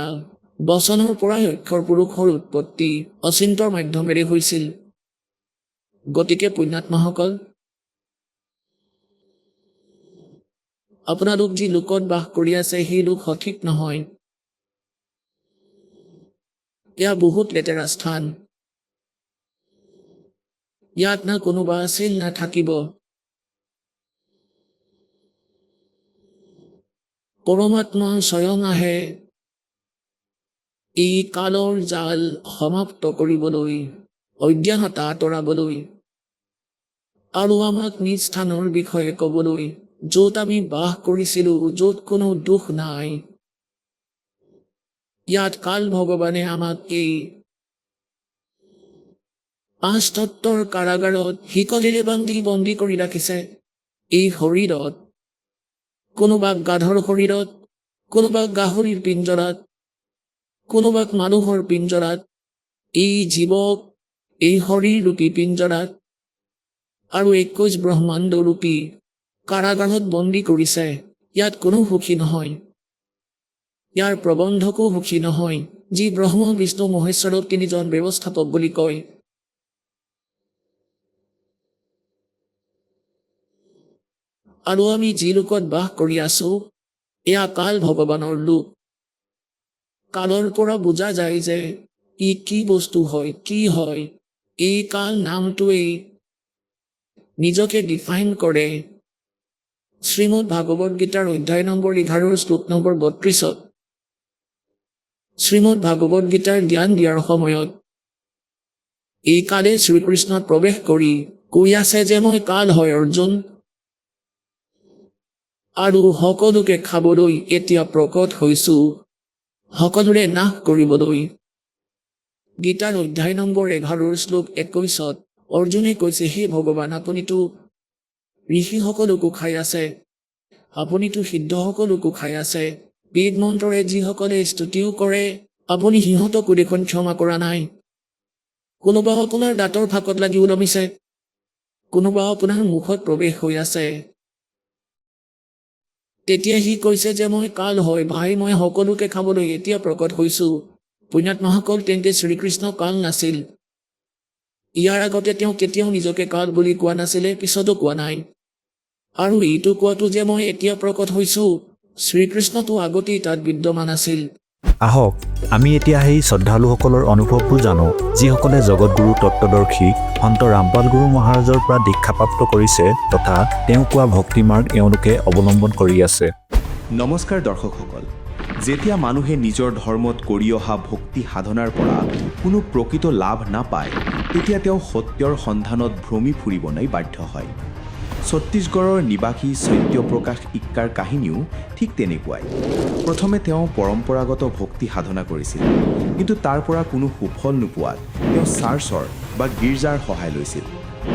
বচনৰ পৰাই অক্ষৰ পুৰুষৰ উৎপত্তি অচিন্তৰ মাধ্যমেৰে হৈছিল। গতিকে পুণ্যাত্মাসকল, আপোনালোক যি লোকত বাস কৰি আছে সেই লোক সঠিক নহয়। এয়া বহুত লেতেৰা স্থান। ইয়াত না কোনোবা আছিল না থাকিব। পৰমাত্মা স্বয়ং আহে এই কালৰ জাল সমাপ্ত কৰিবলৈ, অজ্ঞানতা আঁতৰাবলৈ আৰু আমাক নিজ স্থানৰ বিষয়ে ক'বলৈ, য'ত আমি বাস কৰিছিলো, য'ত কোনো দুখ নাই। ইয়াত কাল ভগৱানে আমাক এই পাঁচ তত্ত্বৰ কাৰাগাৰত শিকলিৰে বন্দী কৰি ৰাখিছে। এই শৰীৰত, কোনোবাক গাধৰ শৰীৰত, কোনোবাক গাহৰিৰ পিঞ্জৰাত, কোনোবাক মানুহৰ পিঞ্জৰাত, এই জীৱক এই শৰীৰ ৰূপী পিঞ্জৰাত আৰু 21 ব্ৰহ্মাণ্ড ৰূপী কাৰাগাৰত বন্দী কৰিছে। ইয়াত কোনো সুখী নহয়। ইয়াৰ প্ৰবন্ধকো সুখী নহয়, যি ব্ৰহ্ম বিষ্ণু মহেশ্বৰক তিনিজন ব্যৱস্থাপক বুলি কয়। আৰু আমি যি লোকত বাস কৰি আছো, এয়া কাল ভগৱানৰ লোক। কালৰ পৰা বুজা যায় যে ই কি বস্তু হয়, কি হয়। এই কাল নামটোৱেই নিজকে ডিফাইন কৰে। শ্ৰীমদ ভাগৱত গীতাৰ অধ্যায় নম্বৰ 11 শ্লোক নম্বৰ 32ত শ্ৰীমদ ভাগৱত গীতাৰ জ্ঞান দিয়াৰ সময়ত এই কালে শ্ৰীকৃষ্ণত প্ৰৱেশ কৰি কৈ আছে যে মই কাল হয় অৰ্জুন, আৰু সকলোকে খাবলৈ এতিয়া প্ৰকট হৈছো, সকলোৰে নাশ কৰিবলৈ। গীতাৰ অধ্যায় নম্বৰ 11 শ্লোক 21ত অৰ্জুনে কৈছে, হে ভগৱান, আপুনিতো ঋষিসকলকো খাই আছে, আপুনিতো সিদ্ধসকলকো খাই আছে, বেদ মন্ত্ৰৰে যিসকলে স্তুতিও কৰে, আপুনি সিহঁতকো দেখোন ক্ষমা কৰা নাই। কোনোবা আপোনাৰ দাঁতৰ ফাঁকত লাগি ওলমিছে, কোনোবা আপোনাৰ মুখত প্ৰৱেশ হৈ আছে। তেতিয়া সি কৈছে যে মই কাল হয় ভাই, মই সকলোকে খাবলৈ এতিয়া প্ৰকট হৈছো। পুণ্যাত্মাসকল, তেন্তে শ্ৰীকৃষ্ণ কাল নাছিল। ইয়াৰ আগতে তেওঁ কেতিয়াও নিজকে কাল বুলি কোৱা নাছিলে, পিছতো কোৱা নাই। আৰু এইটো কোৱাটো যে মই এতিয়া প্ৰকট হৈছো, শ্ৰীকৃষ্ণতো আগতেই তাত বিদ্যমান আছিল। আহক আমি এতিয়া সেই শ্ৰদ্ধালুসকলৰ অনুভৱবোৰ জানো, যিসকলে জগতগুৰু তত্ত্বদৰ্শী সন্ত ৰামপাল গুৰু মহাৰাজৰ পৰা দীক্ষাপ্ৰাপ্ত কৰিছে তথা তেওঁ কোৱা ভক্তিমাৰ্গ এওঁলোকে অৱলম্বন কৰি আছে। নমস্কাৰ দৰ্শকসকল, যেতিয়া মানুহে নিজৰ ধৰ্মত কৰি অহা ভক্তি সাধনাৰ পৰা কোনো প্ৰকৃত লাভ নাপায়, তেতিয়া তেওঁ সত্যৰ সন্ধানত ভ্ৰমি ফুৰিবলৈ বাধ্য হয়। ছত্তীশগড়ৰ নিবাসী সত্যপ্ৰকাশ ইক্কাৰ কাহিনীও ঠিক তেনেকুৱাই। প্ৰথমে তেওঁ পৰম্পৰাগত ভক্তি সাধনা কৰিছিল, কিন্তু তাৰ পৰা কোনো সুফল নোপোৱাত তেওঁ চাৰ্চৰ বা গীৰ্জাৰ সহায় লৈছিল।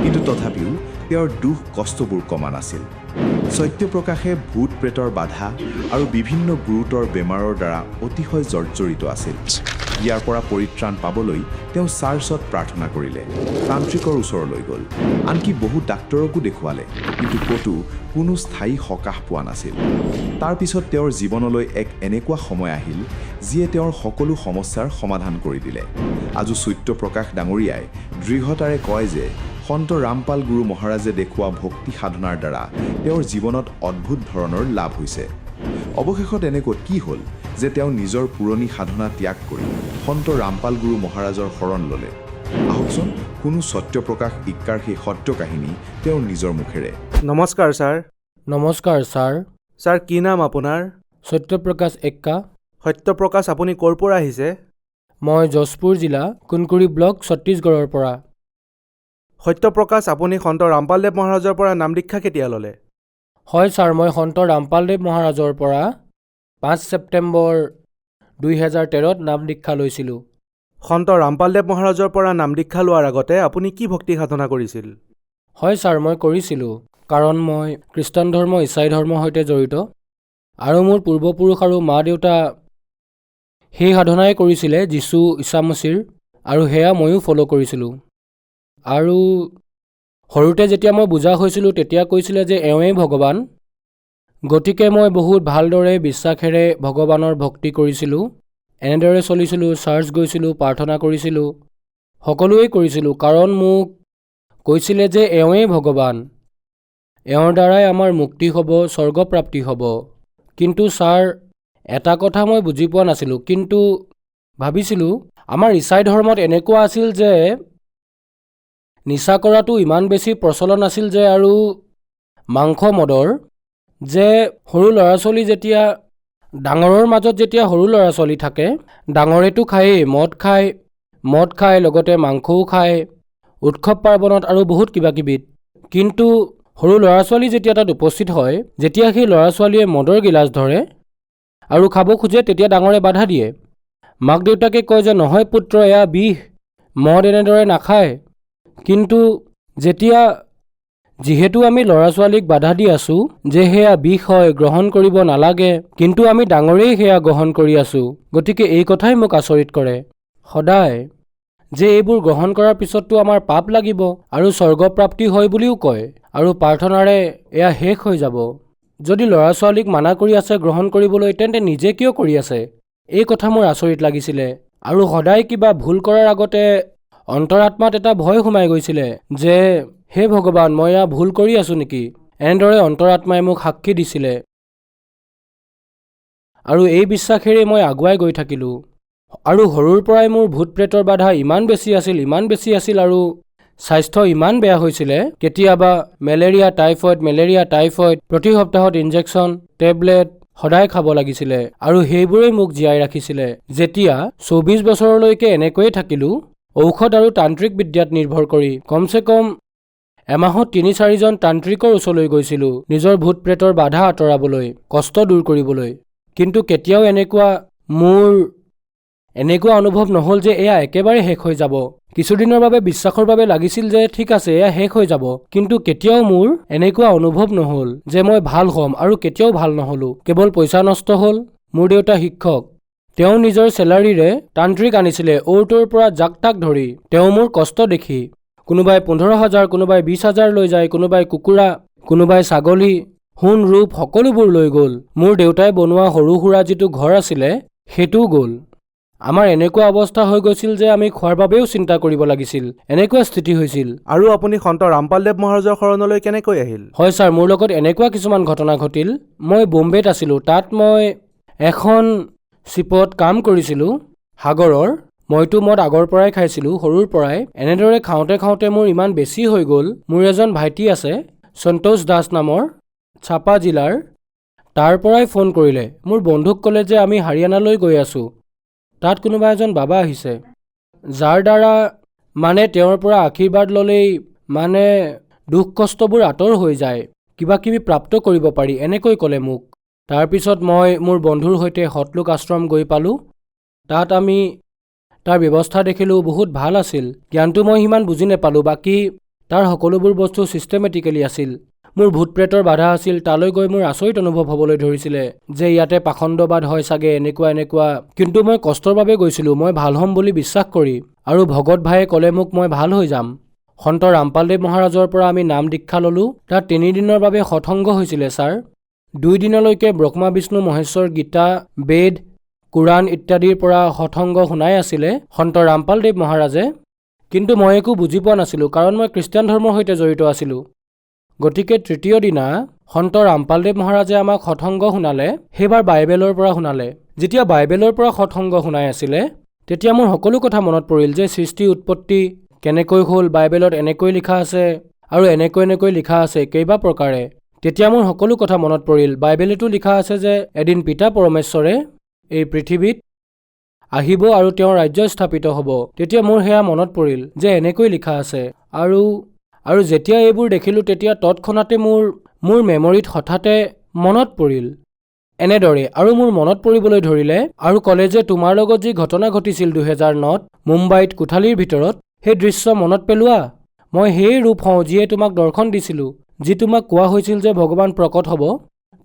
কিন্তু তথাপিও তেওঁৰ দুখ কষ্টবোৰ কমা নাছিল। সত্যপ্ৰকাশে ভূত প্ৰেতৰ বাধা আৰু বিভিন্ন গুৰুতৰ বেমাৰৰ দ্বাৰা অতিশয় জৰ্জৰিত আছিল। ইয়াৰ পৰা পৰিত্ৰাণ পাবলৈ তেওঁ চাৰ্চত প্ৰাৰ্থনা কৰিলে, তান্ত্ৰিকৰ ওচৰলৈ গ'ল, আনকি বহু ডাক্তৰকো দেখুৱালে, কিন্তু ক'তো কোনো স্থায়ী সকাহ পোৱা নাছিল। তাৰ পিছত তেওঁৰ জীৱনলৈ এক এনেকুৱা সময় আহিল যিয়ে তেওঁৰ সকলো সমস্যাৰ সমাধান কৰি দিলে। আজি সত্যপ্ৰকাশ ডাঙৰীয়াই দৃঢ়তাৰে কয় যে সন্ত ৰামপাল গুৰু মহাৰাজে দেখুওৱা ভক্তি সাধনাৰ দ্বাৰা তেওঁৰ জীৱনত অদ্ভুত ধৰণৰ লাভ হৈছে। অৱশেষত এনেকৈ কি হ'ল যে তেওঁ নিজৰ পুৰণি সাধনা ত্যাগ কৰি সন্ত ৰামপাল গুৰু মহাৰাজৰ শৰণ ল'লে। আহকচোন কোনো সত্যপ্ৰকাশ ইক্কাৰ সেই সত্য কাহিনী তেওঁৰ নিজৰ মুখেৰে। নমস্কাৰ ছাৰ। নমস্কাৰ ছাৰ। ছাৰ, কি নাম আপোনাৰ? সত্যপ্ৰকাশ এক্কা। সত্যপ্ৰকাশ, আপুনি ক'ৰ পৰা আহিছে? মই যশপুৰ জিলা কুনকুৰি ব্লক ছত্তীশগড়ৰ পৰা। সত্যপ্ৰকাশ, আপুনি সন্ত ৰামপালদেৱ মহাৰাজৰ পৰা নাম দীক্ষা কেতিয়া ল'লে? হয় ছাৰ, মই সন্ত ৰামপালদেৱ মহাৰাজৰ পৰা 5 ছেপ্টেম্বৰ 2013ত নাম দীক্ষা লৈছিলোঁ। সন্ত ৰামপালদেৱ মহাৰাজৰ পৰা নাম দীক্ষা লোৱাৰ আগতে আপুনি কি ভক্তি সাধনা কৰিছিল? হয় ছাৰ, মই কৰিছিলোঁ, কাৰণ মই খ্ৰীষ্টান ধৰ্ম ইছাই ধৰ্মৰ সৈতে জড়িত আৰু মোৰ পূৰ্বপুৰুষ আৰু মা দেউতা সেই সাধনাই কৰিছিলে যীশু ঈশামছীৰ, আৰু সেয়া ময়ো ফ'ল' কৰিছিলোঁ। আৰু সৰুতে যেতিয়া মই বুজা হৈছিলোঁ তেতিয়া কৈছিলে যে এওঁৱেই ভগৱান, গতিকে মই বহুত ভালদৰে বিশ্বাসেৰে ভগৱানৰ ভক্তি কৰিছিলোঁ, এনেদৰে চলিছিলোঁ, চাৰ্চ গৈছিলোঁ, প্ৰাৰ্থনা কৰিছিলোঁ, সকলোৱেই কৰিছিলোঁ, কাৰণ মোক কৈছিলে যে এওঁৱেই ভগৱান, এওঁৰ দ্বাৰাই আমাৰ মুক্তি হ'ব, স্বৰ্গপ্ৰাপ্তি হ'ব। কিন্তু ছাৰ, এটা কথা মই বুজি পোৱা নাছিলোঁ, কিন্তু ভাবিছিলোঁ আমাৰ ইছাই ধৰ্মত এনেকুৱা আছিল যে নিচা কৰাটো ইমান বেছি প্ৰচলন আছিল যে, আৰু মাংস মদৰ, যে সৰু ল'ৰা ছোৱালী যেতিয়া ডাঙৰৰ মাজত যেতিয়া সৰু ল'ৰা ছোৱালী থাকে, ডাঙৰেতো খায়েই, মদ খায়, লগতে মাংসও খায়, উৎসৱ পাৰ্বণত আৰু বহুত কিবা কিবিত। কিন্তু সৰু ল'ৰা ছোৱালী যেতিয়া তাত উপস্থিত হয়, যেতিয়া সেই ল'ৰা ছোৱালীয়ে মদৰ গিলাচ ধৰে আৰু খাব খোজে, তেতিয়া ডাঙৰে বাধা দিয়ে। মাক দেউতাকে কয় যে নহয় পুত্ৰ, এয়া বিষ, মদ এনেদৰে নাখায়। কিন্তু যিহেতু আমি ল'ৰা ছোৱালীক বাধা দি আছোঁ যে সেয়া বিষ হয়, গ্ৰহণ কৰিব নালাগে, কিন্তু আমি ডাঙৰেই সেয়া গ্ৰহণ কৰি আছোঁ। গতিকে এই কথাই মোক আচৰিত কৰে সদায়, যে এইবোৰ গ্ৰহণ কৰাৰ পিছততো আমাৰ পাপ লাগিব আৰু স্বৰ্গপ্ৰাপ্তি হয় বুলিও কয়, আৰু প্ৰাৰ্থনাৰে এয়া শেষ হৈ যাব। যদি ল'ৰা ছোৱালীক মানা কৰি আছে গ্ৰহণ কৰিবলৈ, তেন্তে নিজে কিয় কৰি আছে? এই কথা মোৰ আচৰিত লাগিছিলে। আৰু সদায় কিবা ভুল কৰাৰ আগতে অন্তৰাত্মাত এটা ভয় সোমাই গৈছিলে যে হে ভগৱান, মই এয়া ভুল কৰি আছোঁ নেকি? এনেদৰে অন্তৰাত্মাই মোক সাক্ষী দিছিলে, আৰু এই বিশ্বাসেৰে মই আগুৱাই গৈ থাকিলোঁ। আৰু সৰুৰ পৰাই মোৰ ভূত প্ৰেতৰ বাধা ইমান বেছি আছিল, আৰু স্বাস্থ্য ইমান বেয়া হৈছিলে, কেতিয়াবা মেলেৰিয়া টাইফইড, প্ৰতি সপ্তাহত ইনজেকশ্যন, টেবলেট সদায় খাব লাগিছিলে, আৰু সেইবোৰেই মোক জীয়াই ৰাখিছিলে। যেতিয়া 24 বছৰলৈকে এনেকৈয়ে থাকিলোঁ, ঔষধ আৰু তান্ত্ৰিক বিদ্যাত নিৰ্ভৰ কৰি কমচে কম এমাহত 3-4জন তান্ত্ৰিকৰ ওচৰলৈ গৈছিলোঁ, নিজৰ ভূত প্ৰেতৰ বাধা আঁতৰাবলৈ, কষ্ট দূৰ কৰিবলৈ। কিন্তু কেতিয়াও মোৰ এনেকুৱা অনুভৱ নহ'ল যে এয়া একেবাৰে শেষ হৈ যাব। কিছুদিনৰ বাবে বিশ্বাসৰ বাবে লাগিছিল যে ঠিক আছে, এয়া শেষ হৈ যাব, কিন্তু কেতিয়াও মোৰ এনেকুৱা অনুভৱ নহ'ল যে মই ভাল হ'ম, আৰু কেতিয়াও ভাল নহ'লোঁ। কেৱল পইচা নষ্ট হ'ল। মোৰ দেউতা শিক্ষক, তেওঁ নিজৰ চেলাৰীৰে তান্ত্ৰিক আনিছিলে অ'ৰ ত'ৰ পৰা জাক তাক ধৰি। তেওঁ মোৰ কষ্ট দেখি কোনোবাই 15,000, কোনোবাই 20,000 লৈ যায়, কোনোবাই কুকুৰা, কোনোবাই ছাগলী, সোণ ৰূপ সকলোবোৰ লৈ গ'ল। মোৰ দেউতাই বনোৱা সৰু সুৰা যিটো ঘৰ আছিলে সেইটোও গ'ল। আমাৰ এনেকুৱা অৱস্থা হৈ গৈছিল যে আমি খোৱাৰ বাবেও চিন্তা কৰিব লাগিছিল, এনেকুৱা স্থিতি হৈছিল। আৰু আপুনি সন্ত ৰামপালদেৱ মহাৰাজৰ শৰণলৈ কেনেকৈ আহিল? হয় ছাৰ, মোৰ লগত এনেকুৱা কিছুমান ঘটনা ঘটিল। মই বোম্বেত আছিলোঁ, তাত মই এখন শ্বিপত কাম কৰিছিলোঁ সাগৰৰ। মইতো মদ আগৰ পৰাই খাইছিলোঁ, সৰুৰ পৰাই। এনেদৰে খাওঁতে মোৰ ইমান বেছি হৈ গ'ল। মোৰ এজন ভাইটি আছে সন্তোষ দাস নামৰ, ছাপা জিলাৰ, তাৰ পৰাই ফোন কৰিলে। মোৰ বন্ধুক ক'লে যে আমি হাৰিয়ানালৈ গৈ আছোঁ, তাত কোনোবা এজন বাবা আহিছে, যাৰ দ্বাৰা তেওঁৰ পৰা আশীৰ্বাদ ল'লেই দুখ কষ্টবোৰ আঁতৰ হৈ যায়, কিবা কিবি প্ৰাপ্ত কৰিব পাৰি, এনেকৈ ক'লে মোক। তাৰপিছত মই মোৰ বন্ধুৰ সৈতে সতলোক আশ্ৰম গৈ পালোঁ। তাত আমি তাৰ ব্যৱস্থা দেখিলোঁ, বহুত ভাল আছিল। জ্ঞানটো মই সিমান বুজি নাপালোঁ, বাকী তাৰ সকলোবোৰ বস্তু ছিষ্টেমেটিকেলি আছিল। মোৰ ভূত প্ৰেতৰ বাধা আছিল। তালৈ গৈ মোৰ আচৰিত অনুভৱ হ'বলৈ ধৰিছিলে যে ইয়াতে পাখণ্ডবাদ হয় চাগে, এনেকুৱা। কিন্তু মই কষ্টৰ বাবে গৈছিলোঁ, মই ভাল হ'ম বুলি বিশ্বাস কৰি, আৰু ভগত ভায়ে ক'লে মোক মই ভাল হৈ যাম। সন্ত ৰামপালদেৱ মহাৰাজৰ পৰা আমি নাম দীক্ষা ল'লোঁ। তাত 3 দিনৰ বাবে সৎসংগ হৈছিলে ছাৰ। 2 দিনলৈকে ব্ৰহ্মা বিষ্ণু মহেশ্বৰ, গীতা, বেদ, কোৰাণ ইত্যাদিৰ পৰা সৎসংগ শুনাই আছিলে সন্ত ৰামপালদেৱ মহাৰাজে। কিন্তু মই একো বুজি পোৱা নাছিলোঁ, কাৰণ মই খ্ৰীষ্টান ধৰ্মৰ সৈতে জড়িত আছিলোঁ। গতিকে 3য় দিনা সন্ত ৰামপালদেৱ মহাৰাজে আমাক সৎসংগ শুনালে। সেইবাৰ বাইবেলৰ পৰা শুনালে। যেতিয়া বাইবেলৰ পৰা সৎসংগ শুনাই আছিলে, তেতিয়া মোৰ সকলো কথা মনত পৰিল যে সৃষ্টি উৎপত্তি কেনেকৈ হ'ল, বাইবেলত এনেকৈ লিখা আছে, আৰু এনেকৈ লিখা আছে কেইবা প্ৰকাৰে। তেতিয়া মোৰ সকলো কথা মনত পৰিল। বাইবেলতো লিখা আছে যে এদিন পিতা পৰমেশ্বৰে এই পৃথিৱীত আহিব আৰু তেওঁৰ ৰাজ্য স্থাপিত হ'ব। তেতিয়া মোৰ সেয়া মনত পৰিল যে এনেকৈ লিখা আছে। আৰু যেতিয়া এইবোৰ দেখিলোঁ, তেতিয়া তৎক্ষণাতে মোৰ মেমৰিত হঠাতে মনত পৰিল এনেদৰে আৰু মোৰ মনত পৰিবলৈ ধৰিলে আৰু ক'লে যে তোমাৰ লগত যি ঘটনা ঘটিছিল 2009ত মুম্বাইত কোঠালিৰ ভিতৰত সেই দৃশ্য মনত পেলোৱা। মই সেই ৰূপ হওঁ যিয়ে তোমাক দৰ্শন দিছিলোঁ, যি তোমাক কোৱা হৈছিল যে ভগৱান প্ৰকট হ'ব।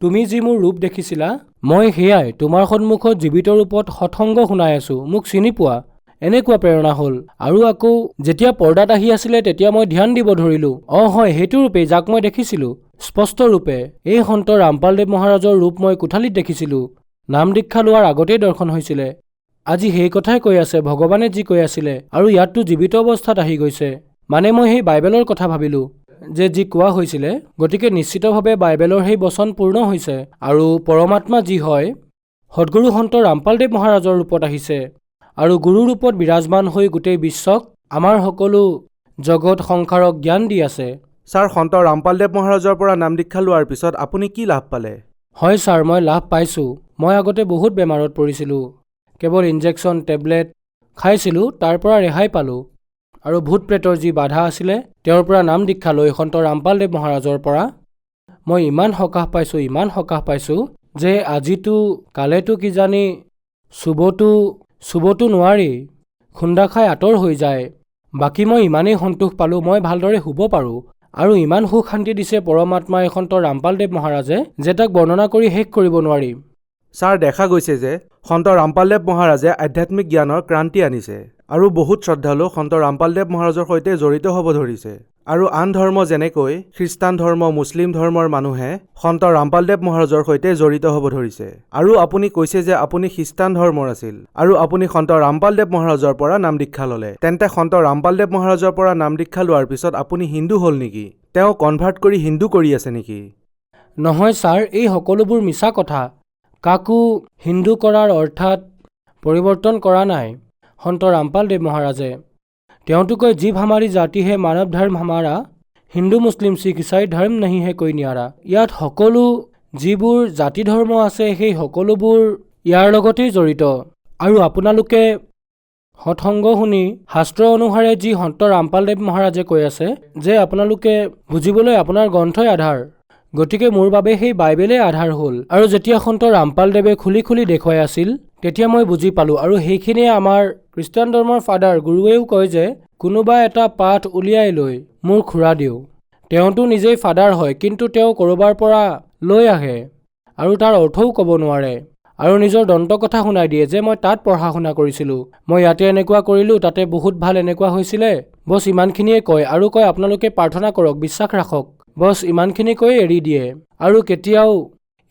তুমি যি মোৰ ৰূপ দেখিছিলা, মই সেয়াই তোমাৰ সন্মুখত জীৱিত ৰূপত সৎসংগ শুনাই আছোঁ, মোক চিনি পোৱা। এনেকুৱা প্ৰেৰণা হ'ল। আৰু আকৌ যেতিয়া পৰ্দাত আহি আছিলে তেতিয়া মই ধ্যান দিব ধৰিলোঁ। হয়, সেইটো ৰূপেই যাক মই দেখিছিলোঁ স্পষ্ট ৰূপে। এই সন্ত ৰামপালদেৱ মহাৰাজৰ ৰূপ মই কোঠালিত দেখিছিলোঁ। নাম দীক্ষা লোৱাৰ আগতেই দৰ্শন হৈছিলে। আজি সেই কথাই কৈ আছে ভগৱানে যি কৈ আছিলে, আৰু ইয়াততো জীৱিত অৱস্থাত আহি গৈছে। মানে মই সেই বাইবেলৰ কথা ভাবিলোঁ যে যি কোৱা হৈছিলে, গতিকে নিশ্চিতভাৱে বাইবেলৰ সেই বচন পূৰ্ণ হৈছে আৰু পৰমাত্মা যি হয় সদগুৰু সন্ত ৰামপালদেৱ মহাৰাজৰ ৰূপত আহিছে আৰু গুৰু ৰূপত বিৰাজমান হৈ গোটেই বিশ্বক আমাৰ সকলো জগত সংসাৰক জ্ঞান দি আছে। ছাৰ, সন্ত ৰামপালদেৱ মহাৰাজৰ পৰা নাম দীক্ষা লোৱাৰ পিছত আপুনি কি লাভ পালে? হয় ছাৰ, মই লাভ পাইছোঁ। মই আগতে বহুত বেমাৰত পৰিছিলোঁ, কেৱল ইনজেকশ্যন টেবলেট খাইছিলোঁ, তাৰ পৰা ৰেহাই পালোঁ। আৰু ভূত প্ৰেতৰ যি বাধা আছিলে তেওঁৰ পৰা নাম দীক্ষা লৈ সন্ত ৰামপালদেৱ মহাৰাজৰ পৰা মই ইমান সকাহ পাইছোঁ যে আজিতো কালেতো কিজানি চুবতো নোৱাৰি, খুন্দা খাই আঁতৰ হৈ যায়। বাকী মই ইমানেই সন্তোষ পালোঁ, মই ভালদৰে শুব পাৰোঁ। আৰু ইমান সুখ শান্তি দিছে পৰমাত্মাই সন্ত ৰামপালদেৱ মহাৰাজে যে তাক বৰ্ণনা কৰি শেষ কৰিব নোৱাৰি। ছাৰ, দেখা গৈছে যে সন্ত ৰামপালদেৱ মহাৰাজে আধ্যাত্মিক জ্ঞানৰ ক্ৰান্তি আনিছে আৰু বহুত শ্ৰদ্ধালু সন্ত ৰামপালদেৱ মহাৰাজৰ সৈতে জড়িত হ'ব ধৰিছে। আৰু আন ধৰ্ম যেনেকৈ খ্ৰীষ্টান ধৰ্ম, মুছলিম ধৰ্মৰ মানুহে সন্ত ৰামপালদেৱ মহাৰাজৰ সৈতে জড়িত হ'ব ধৰিছে। আৰু আপুনি কৈছে যে আপুনি খ্ৰীষ্টান ধৰ্মৰ আছিল আৰু আপুনি সন্ত ৰামপালদেৱ মহাৰাজৰ পৰা নাম দীক্ষা ল'লে। তেন্তে সন্ত ৰামপালদেৱ মহাৰাজৰ পৰা নাম দীক্ষা লোৱাৰ পিছত আপুনি হিন্দু হ'ল নেকি? তেওঁ কনভাৰ্ট কৰি হিন্দু কৰি আছে নেকি? নহয় ছাৰ, এই সকলোবোৰ মিছা কথা। কাকো হিন্দু কৰাৰ অৰ্থাৎ পৰিৱৰ্তন কৰা নাই সন্ত ৰামপালদেৱ মহাৰাজে। তেওঁতো কয় জীৱ হামাৰি জাতি হে মানৱ ধৰ্ম হামাৰা, হিন্দু মুছলিম শিখ ইছাই ধৰ্ম নাহি হে কৈ নিয়াৰা। ইয়াত সকলো যিবোৰ জাতি ধৰ্ম আছে সেই সকলোবোৰ ইয়াৰ লগতেই জড়িত। আৰু আপোনালোকে সৎসংগ শুনি শাস্ত্ৰ অনুসাৰে যি সন্ত ৰামপালদেৱ মহাৰাজে কৈ আছে যে আপোনালোকে বুজিবলৈ আপোনাৰ গ্ৰন্থই আধাৰ, গতিকে মোৰ বাবে সেই বাইবেলেই আধাৰ হ'ল। আৰু যেতিয়া সন্ত ৰামপালদেৱে খুলি খুলি দেখুৱাই আছিল তেতিয়া মই বুজি পালোঁ। আৰু সেইখিনিয়ে আমাৰ খ্ৰীষ্টান ধৰ্মৰ ফাদাৰ গুৰুৱেও কয় যে কোনোবা এটা পাঠ উলিয়াই লৈ মোৰ খুৰা দিওঁ। তেওঁতো নিজেই ফাদাৰ হয়, কিন্তু তেওঁ ক'ৰবাৰ পৰা লৈ আহে আৰু তাৰ অৰ্থও ক'ব নোৱাৰে আৰু নিজৰ দন্ত কথা শুনাই দিয়ে যে মই তাত পঢ়া শুনা কৰিছিলোঁ, মই ইয়াতে এনেকুৱা কৰিলোঁ, তাতে বহুত ভাল এনেকুৱা হৈছিলে, বছ ইমানখিনিয়ে কয়। আৰু কয় আপোনালোকে প্ৰাৰ্থনা কৰক, বিশ্বাস ৰাখক, বছ ইমানখিনি কৈ এৰি দিয়ে। আৰু কেতিয়াও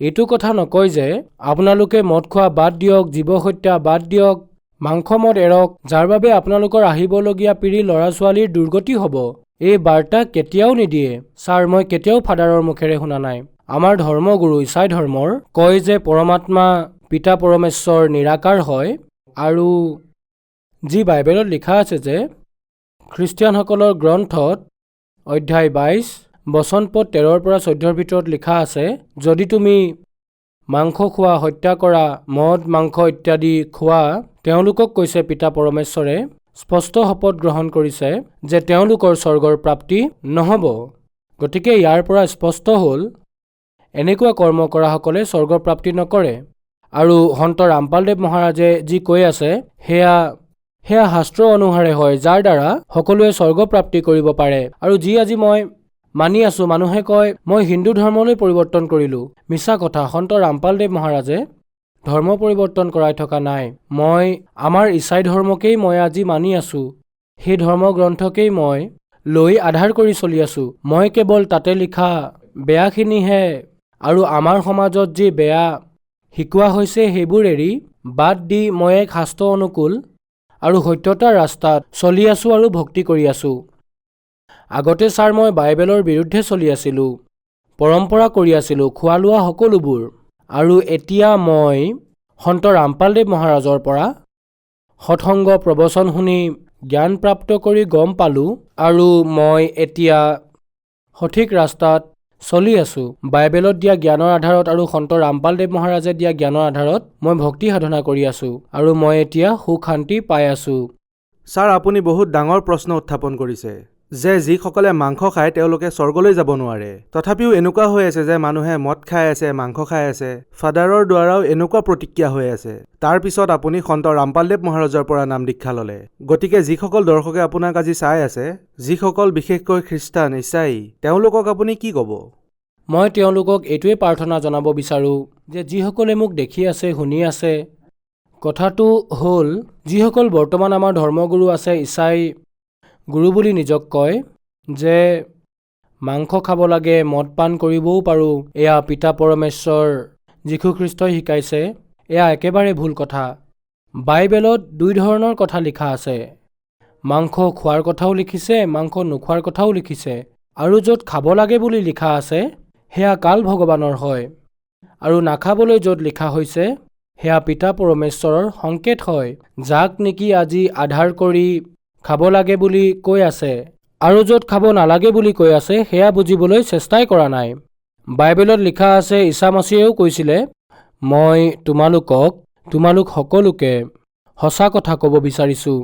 এইটো কথা নকয় যে আপোনালোকে মদ খোৱা বাদ দিয়ক, জীৱ হত্যা বাদ দিয়ক, মাংস মদ এৰক, যাৰ বাবে আপোনালোকৰ আহিবলগীয়া পিঢ়ি ল'ৰা ছোৱালীৰ দুৰ্গতি হ'ব। এই বাৰ্তা কেতিয়াও নিদিয়ে ছাৰ, মই কেতিয়াও ফাদাৰৰ মুখেৰে শুনা নাই। আমাৰ ধৰ্মগুৰু ইছাই ধৰ্মৰ কয় যে পৰমাত্মা পিতা পৰমেশ্বৰ নিৰাকাৰ হয়। আৰু যি বাইবেলত লিখা আছে যে খ্ৰীষ্টিয়ানসকলৰ গ্ৰন্থত অধ্যায় 22 বচন পদ 13 পৰা 14 ভিতৰত লিখা আছে, যদি তুমি মাংস খোৱা, হত্যা কৰা, মদ মাংস ইত্যাদি খোৱা, তেওঁলোকক কৈছে পিতা পৰমেশ্বৰে স্পষ্ট শপত গ্ৰহণ কৰিছে যে তেওঁলোকৰ স্বৰ্গৰ প্ৰাপ্তি নহ'ব। গতিকে ইয়াৰ পৰা স্পষ্ট হ'ল এনেকুৱা কৰ্ম কৰাসকলে স্বৰ্গৰ প্ৰাপ্তি নকৰে। আৰু সন্ত ৰামপালদেৱ মহাৰাজে যি কৈ আছে সেয়া শাস্ত্ৰ অনুসাৰে হয়, যাৰ দ্বাৰা সকলোৱে স্বৰ্গ প্ৰাপ্তি কৰিব পাৰে। আৰু যি আজি মই মানি আছোঁ, মানুহে কয় মই হিন্দু ধৰ্মলৈ পৰিৱৰ্তন কৰিলোঁ, মিছা কথা। সন্ত ৰামপালদেৱ মহাৰাজে ধৰ্ম পৰিৱৰ্তন কৰাই থকা নাই। মই আমাৰ ইছাই ধৰ্মকেই মই আজি মানি আছোঁ, সেই ধৰ্মগ্ৰন্থকেই মই লৈ আধাৰ কৰি চলি আছোঁ। মই কেৱল তাতে লিখা বেয়াখিনিহে আৰু আমাৰ সমাজত যি বেয়া শিকোৱা হৈছে সেইবোৰ এৰি বাদ দি মই এক শাস্ত্ৰ অনুকূল আৰু সত্যতাৰ ৰাস্তাত চলি আছোঁ আৰু ভক্তি কৰি আছোঁ। আগতে ছাৰ মই বাইবেলৰ বিৰুদ্ধে চলি আছিলোঁ, পৰম্পৰা কৰি আছিলোঁ, খোৱা লোৱা সকলোবোৰ। আৰু এতিয়া মই সন্ত ৰামপালদেৱ মহাৰাজৰ পৰা সৎসংগ প্ৰবচন শুনি জ্ঞান প্ৰাপ্ত কৰি গম পালোঁ আৰু মই এতিয়া সঠিক ৰাস্তাত চলি আছোঁ। বাইবেলত দিয়া জ্ঞানৰ আধাৰত আৰু সন্ত ৰামপালদেৱ মহাৰাজে দিয়া জ্ঞানৰ আধাৰত মই ভক্তি সাধনা কৰি আছোঁ আৰু মই এতিয়া সুখ শান্তি পাই আছোঁ। ছাৰ, আপুনি বহুত ডাঙৰ প্ৰশ্ন উত্থাপন কৰিছে। যে যিসকলে মাংস খায় তেওঁলোকে স্বৰ্গলৈ যাব নোৱাৰে। তথাপিও এনেকুৱা হৈ আছে যে মানুহে মদ খাই আছে, মাংস খাই আছে। ফাদাৰৰ দ্বাৰাও এনেকুৱা প্ৰতিক্ৰিয়া হৈ আছে। তাৰ পিছত আপুনি সন্ত ৰামপালদেৱ মহাৰাজৰ পৰা নাম দীক্ষা ল'লে। গতিকে যিসকল দৰ্শকে আপোনাক আজি চাই আছে, যিসকল বিশেষকৈ খ্ৰীষ্টান, ইছাই, তেওঁলোকক আপুনি কি ক'ব? মই তেওঁলোকক এইটোৱে প্ৰাৰ্থনা জনাব বিচাৰোঁ যে যিসকলে মোক দেখি আছে, শুনি আছে, কথাটো হ'ল যিসকল বৰ্তমান আমাৰ ধৰ্মগুৰু আছে, ইছাই গুৰু বুলি নিজক কয়, যে মাংস খাব লাগে, মদ পান কৰিবও পাৰোঁ, এয়া পিতা পৰমেশ্বৰ যীশুখ্ৰীষ্টই শিকাইছে, এয়া একেবাৰে ভুল কথা। বাইবেলত দুই ধৰণৰ কথা লিখা আছে। মাংস খোৱাৰ কথাও লিখিছে, মাংস নোখোৱাৰ কথাও লিখিছে। আৰু য'ত খাব লাগে বুলি লিখা আছে সেয়া কাল ভগৱানৰ হয়, আৰু নাখাবলৈ য'ত লিখা হৈছে সেয়া পিতা পৰমেশ্বৰৰ সংকেত হয়, যাক নেকি আজি আধাৰ কৰি খাব লাগে বুলি কৈ আছে, আৰু য'ত খাব নালাগে বুলি কৈ আছে সেয়া বুজিবলৈ চেষ্টাই কৰা নাই। বাইবেলত লিখা আছে, ঈশা মছিহেও কৈছিলে, মই তোমালোক সকলোকে সঁচা কথা ক'ব বিচাৰিছোঁ,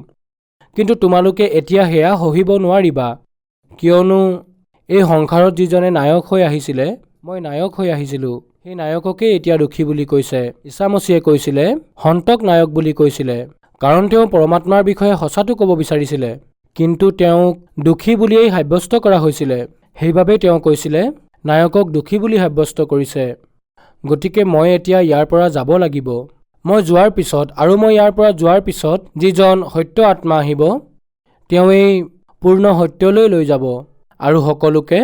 কিন্তু তোমালোকে এতিয়া সেয়া সহিব নোৱাৰিবা, কিয়নো এই সংসাৰত যিজনে নায়ক হৈ আহিছিলে, মই নায়ক হৈ আহিছিলোঁ, সেই নায়ককেই এতিয়া দুখী বুলি কৈছে। ঈশা মছিহে কৈছিলে, সন্তক নায়ক বুলি কৈছিলে, কাৰণ তেওঁ পৰমাত্মাৰ বিষয়ে সঁচাটো ক'ব বিচাৰিছিলে, কিন্তু তেওঁক দুখী বুলিয়েই সাব্যস্ত কৰা হৈছিলে। সেইবাবেই তেওঁ কৈছিলে, নায়কক দুখী বুলি সাব্যস্ত কৰিছে। গতিকে মই এতিয়া ইয়াৰ পৰা যাব লাগিব। মই যোৱাৰ পিছত আৰু মই ইয়াৰ পৰা যোৱাৰ পিছত যিজন সত্য আত্মা আহিব, তেওঁৱেই পূৰ্ণ সত্যলৈ লৈ যাব আৰু সকলোকে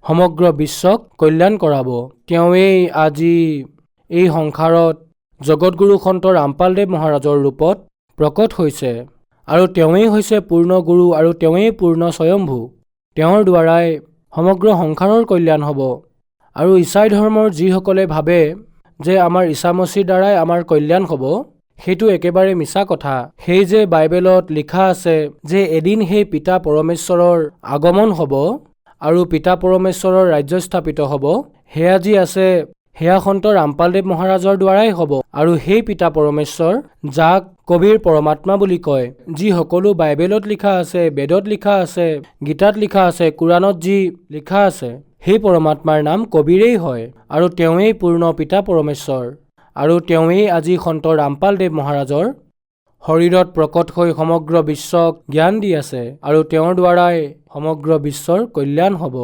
সমগ্ৰ বিশ্বক কল্যাণ কৰাব। তেওঁৱেই আজি এই সংসাৰত জগতগুৰু সন্ত ৰামপালদেৱ মহাৰাজৰ ৰূপত প্ৰকট হৈছে, আৰু তেওঁৱেই হৈছে পূৰ্ণ গুৰু আৰু তেওঁৱেই পূৰ্ণ স্বয়ম্ভু। তেওঁৰ দ্বাৰাই সমগ্ৰ সংসাৰৰ কল্যাণ হ'ব। আৰু ইছাই ধৰ্মৰ যিসকলে ভাবে যে আমাৰ ঈশা মছিহৰ দ্বাৰাই আমাৰ কল্যাণ হ'ব, সেইটো একেবাৰে মিছা কথা। সেই যে বাইবেলত লিখা আছে যে এদিন সেই পিতা পৰমেশ্বৰৰ আগমন হ'ব আৰু পিতা পৰমেশ্বৰৰ ৰাজ্য স্থাপিত হ'ব, সেয়া যি আছে সেয়া সন্ত ৰামপালদেৱ মহাৰাজৰ দ্বাৰাই হ'ব। আৰু সেই পিতা পৰমেশ্বৰ, যাক কবিৰ পৰমাত্মা বুলি কয়, যি সকলো বাইবেলত লিখা আছে, বেদত লিখা আছে, গীতাত লিখা আছে, কোৰাণত যি লিখা আছে, সেই পৰমাত্মাৰ নাম কবিৰেই হয়, আৰু তেওঁৱেই পূৰ্ণ পিতা পৰমেশ্বৰ, আৰু তেওঁৱেই আজি সন্ত ৰামপালদেৱ মহাৰাজৰ শৰীৰত প্ৰকট হৈ সমগ্ৰ বিশ্বক জ্ঞান দি আছে, আৰু তেওঁৰ দ্বাৰাই সমগ্ৰ বিশ্বৰ কল্যাণ হ'ব।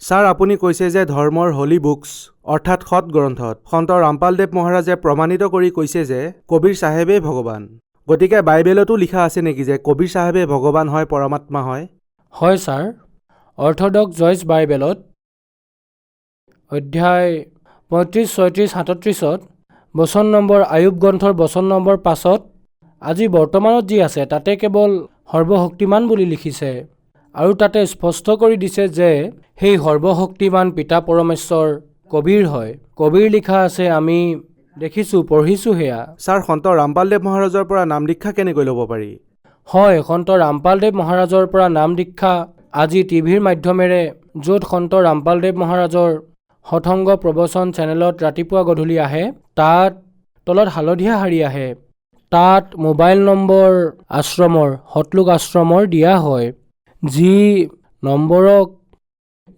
ছাৰ, আপুনি কৈছে যে ধৰ্মৰ হলি বুকছ অৰ্থাৎ সৎ গ্ৰন্থত সন্ত ৰামপালদেৱ মহাৰাজে প্ৰমাণিত কৰি কৈছে যে কবিৰ চাহেবেই ভগৱান। গতিকে বাইবেলতো লিখা আছে নেকি যে কবিৰ চাহেবেই ভগৱান হয়, পৰমাত্মা হয়? হয় ছাৰ, অৰ্থডক্স জইচ বাইবেলত অধ্যায় 35, 36, 37 বচন নম্বৰ আয়ুব গ্ৰন্থৰ বচন নম্বৰ 5 আজি বৰ্তমানত যি আছে তাতে কেৱল সৰ্বশক্তিমান বুলি লিখিছে, আৰু তাতে স্পষ্ট কৰি দিছে যে সেই সৰ্বশক্তিমান পিতা পৰমেশ্বৰ কবিৰ হয়। কবিৰ লিখা আছে, আমি দেখিছোঁ, পঢ়িছোঁ সেয়া। ছাৰ, সন্ত ৰামপালদেৱ মহাৰাজৰ পৰা নাম দীক্ষা কেনেকৈ ল'ব পাৰি? হয়, সন্ত ৰামপালদেৱ মহাৰাজৰ পৰা নাম দীক্ষা আজি টিভিৰ মাধ্যমেৰে, য'ত সন্ত ৰামপালদেৱ মহাৰাজৰ সৎসংগ প্ৰবচন চেনেলত ৰাতিপুৱা গধূলি আহে, তাত তলত হালধীয়া শাৰী আহে, তাত মোবাইল নম্বৰ আশ্ৰমৰ, সতলোক আশ্ৰমৰ দিয়া হয়, যি নম্বৰক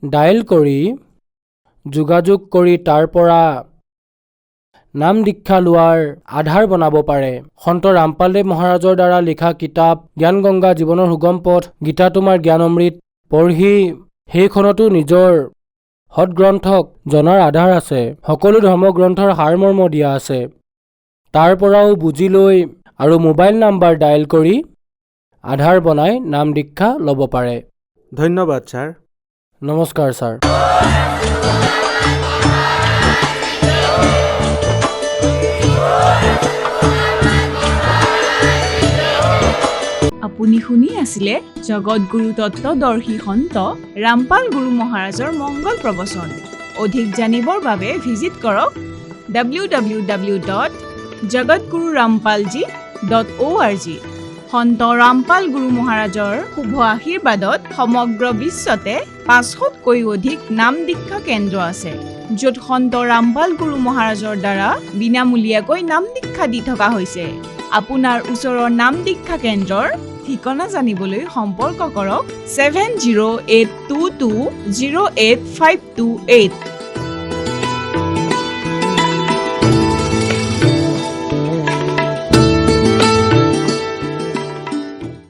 ডায়েল কৰি যোগাযোগ কৰি তাৰ পৰা নাম দীক্ষা লোৱাৰ আধাৰ বনাব পাৰে। সন্ত ৰামপালদেৱ মহাৰাজৰ দ্বাৰা লিখা কিতাপ জ্ঞান গংগা, জীৱনৰ সুগম পথ, গীতা তোমাৰ জ্ঞান অমৃত পঢ়ি সেইখনতো নিজৰ সৎগ্ৰন্থক জনাৰ আধাৰ আছে। সকলো ধৰ্মগ্ৰন্থৰ সাৰমৰ্ম দিয়া আছে। তাৰ পৰাও বুজি লৈ আৰু মোবাইল নাম্বাৰ ডায়েল কৰি আধাৰ বনাই নাম দীক্ষা ল'ব পাৰে। ধন্যবাদ ছাৰ। নমস্কাৰ ছাৰ। আপুনি শুনি আছিলে জগতগুৰু তত্ত্বদৰ্শী সন্ত ৰামপাল গুৰু মহাৰাজৰ মংগল প্ৰবচন। অধিক জানিবৰ বাবে ভিজিট কৰক www.jagatgururampalji.org। সন্ত ৰামপাল গুৰু মহাৰাজৰ শুভ আশীৰ্বাদত সমগ্ৰ বিশ্বতে 500তকৈ অধিক নাম দীক্ষা কেন্দ্ৰ আছে, য'ত সন্ত ৰামপাল গুৰু মহাৰাজৰ দ্বাৰা বিনামূলীয়াকৈ নাম দীক্ষা দি থকা হৈছে। আপোনাৰ ওচৰৰ নাম দীক্ষা কেন্দ্ৰৰ ঠিকনা জানিবলৈ সম্পৰ্ক কৰক 7082208528।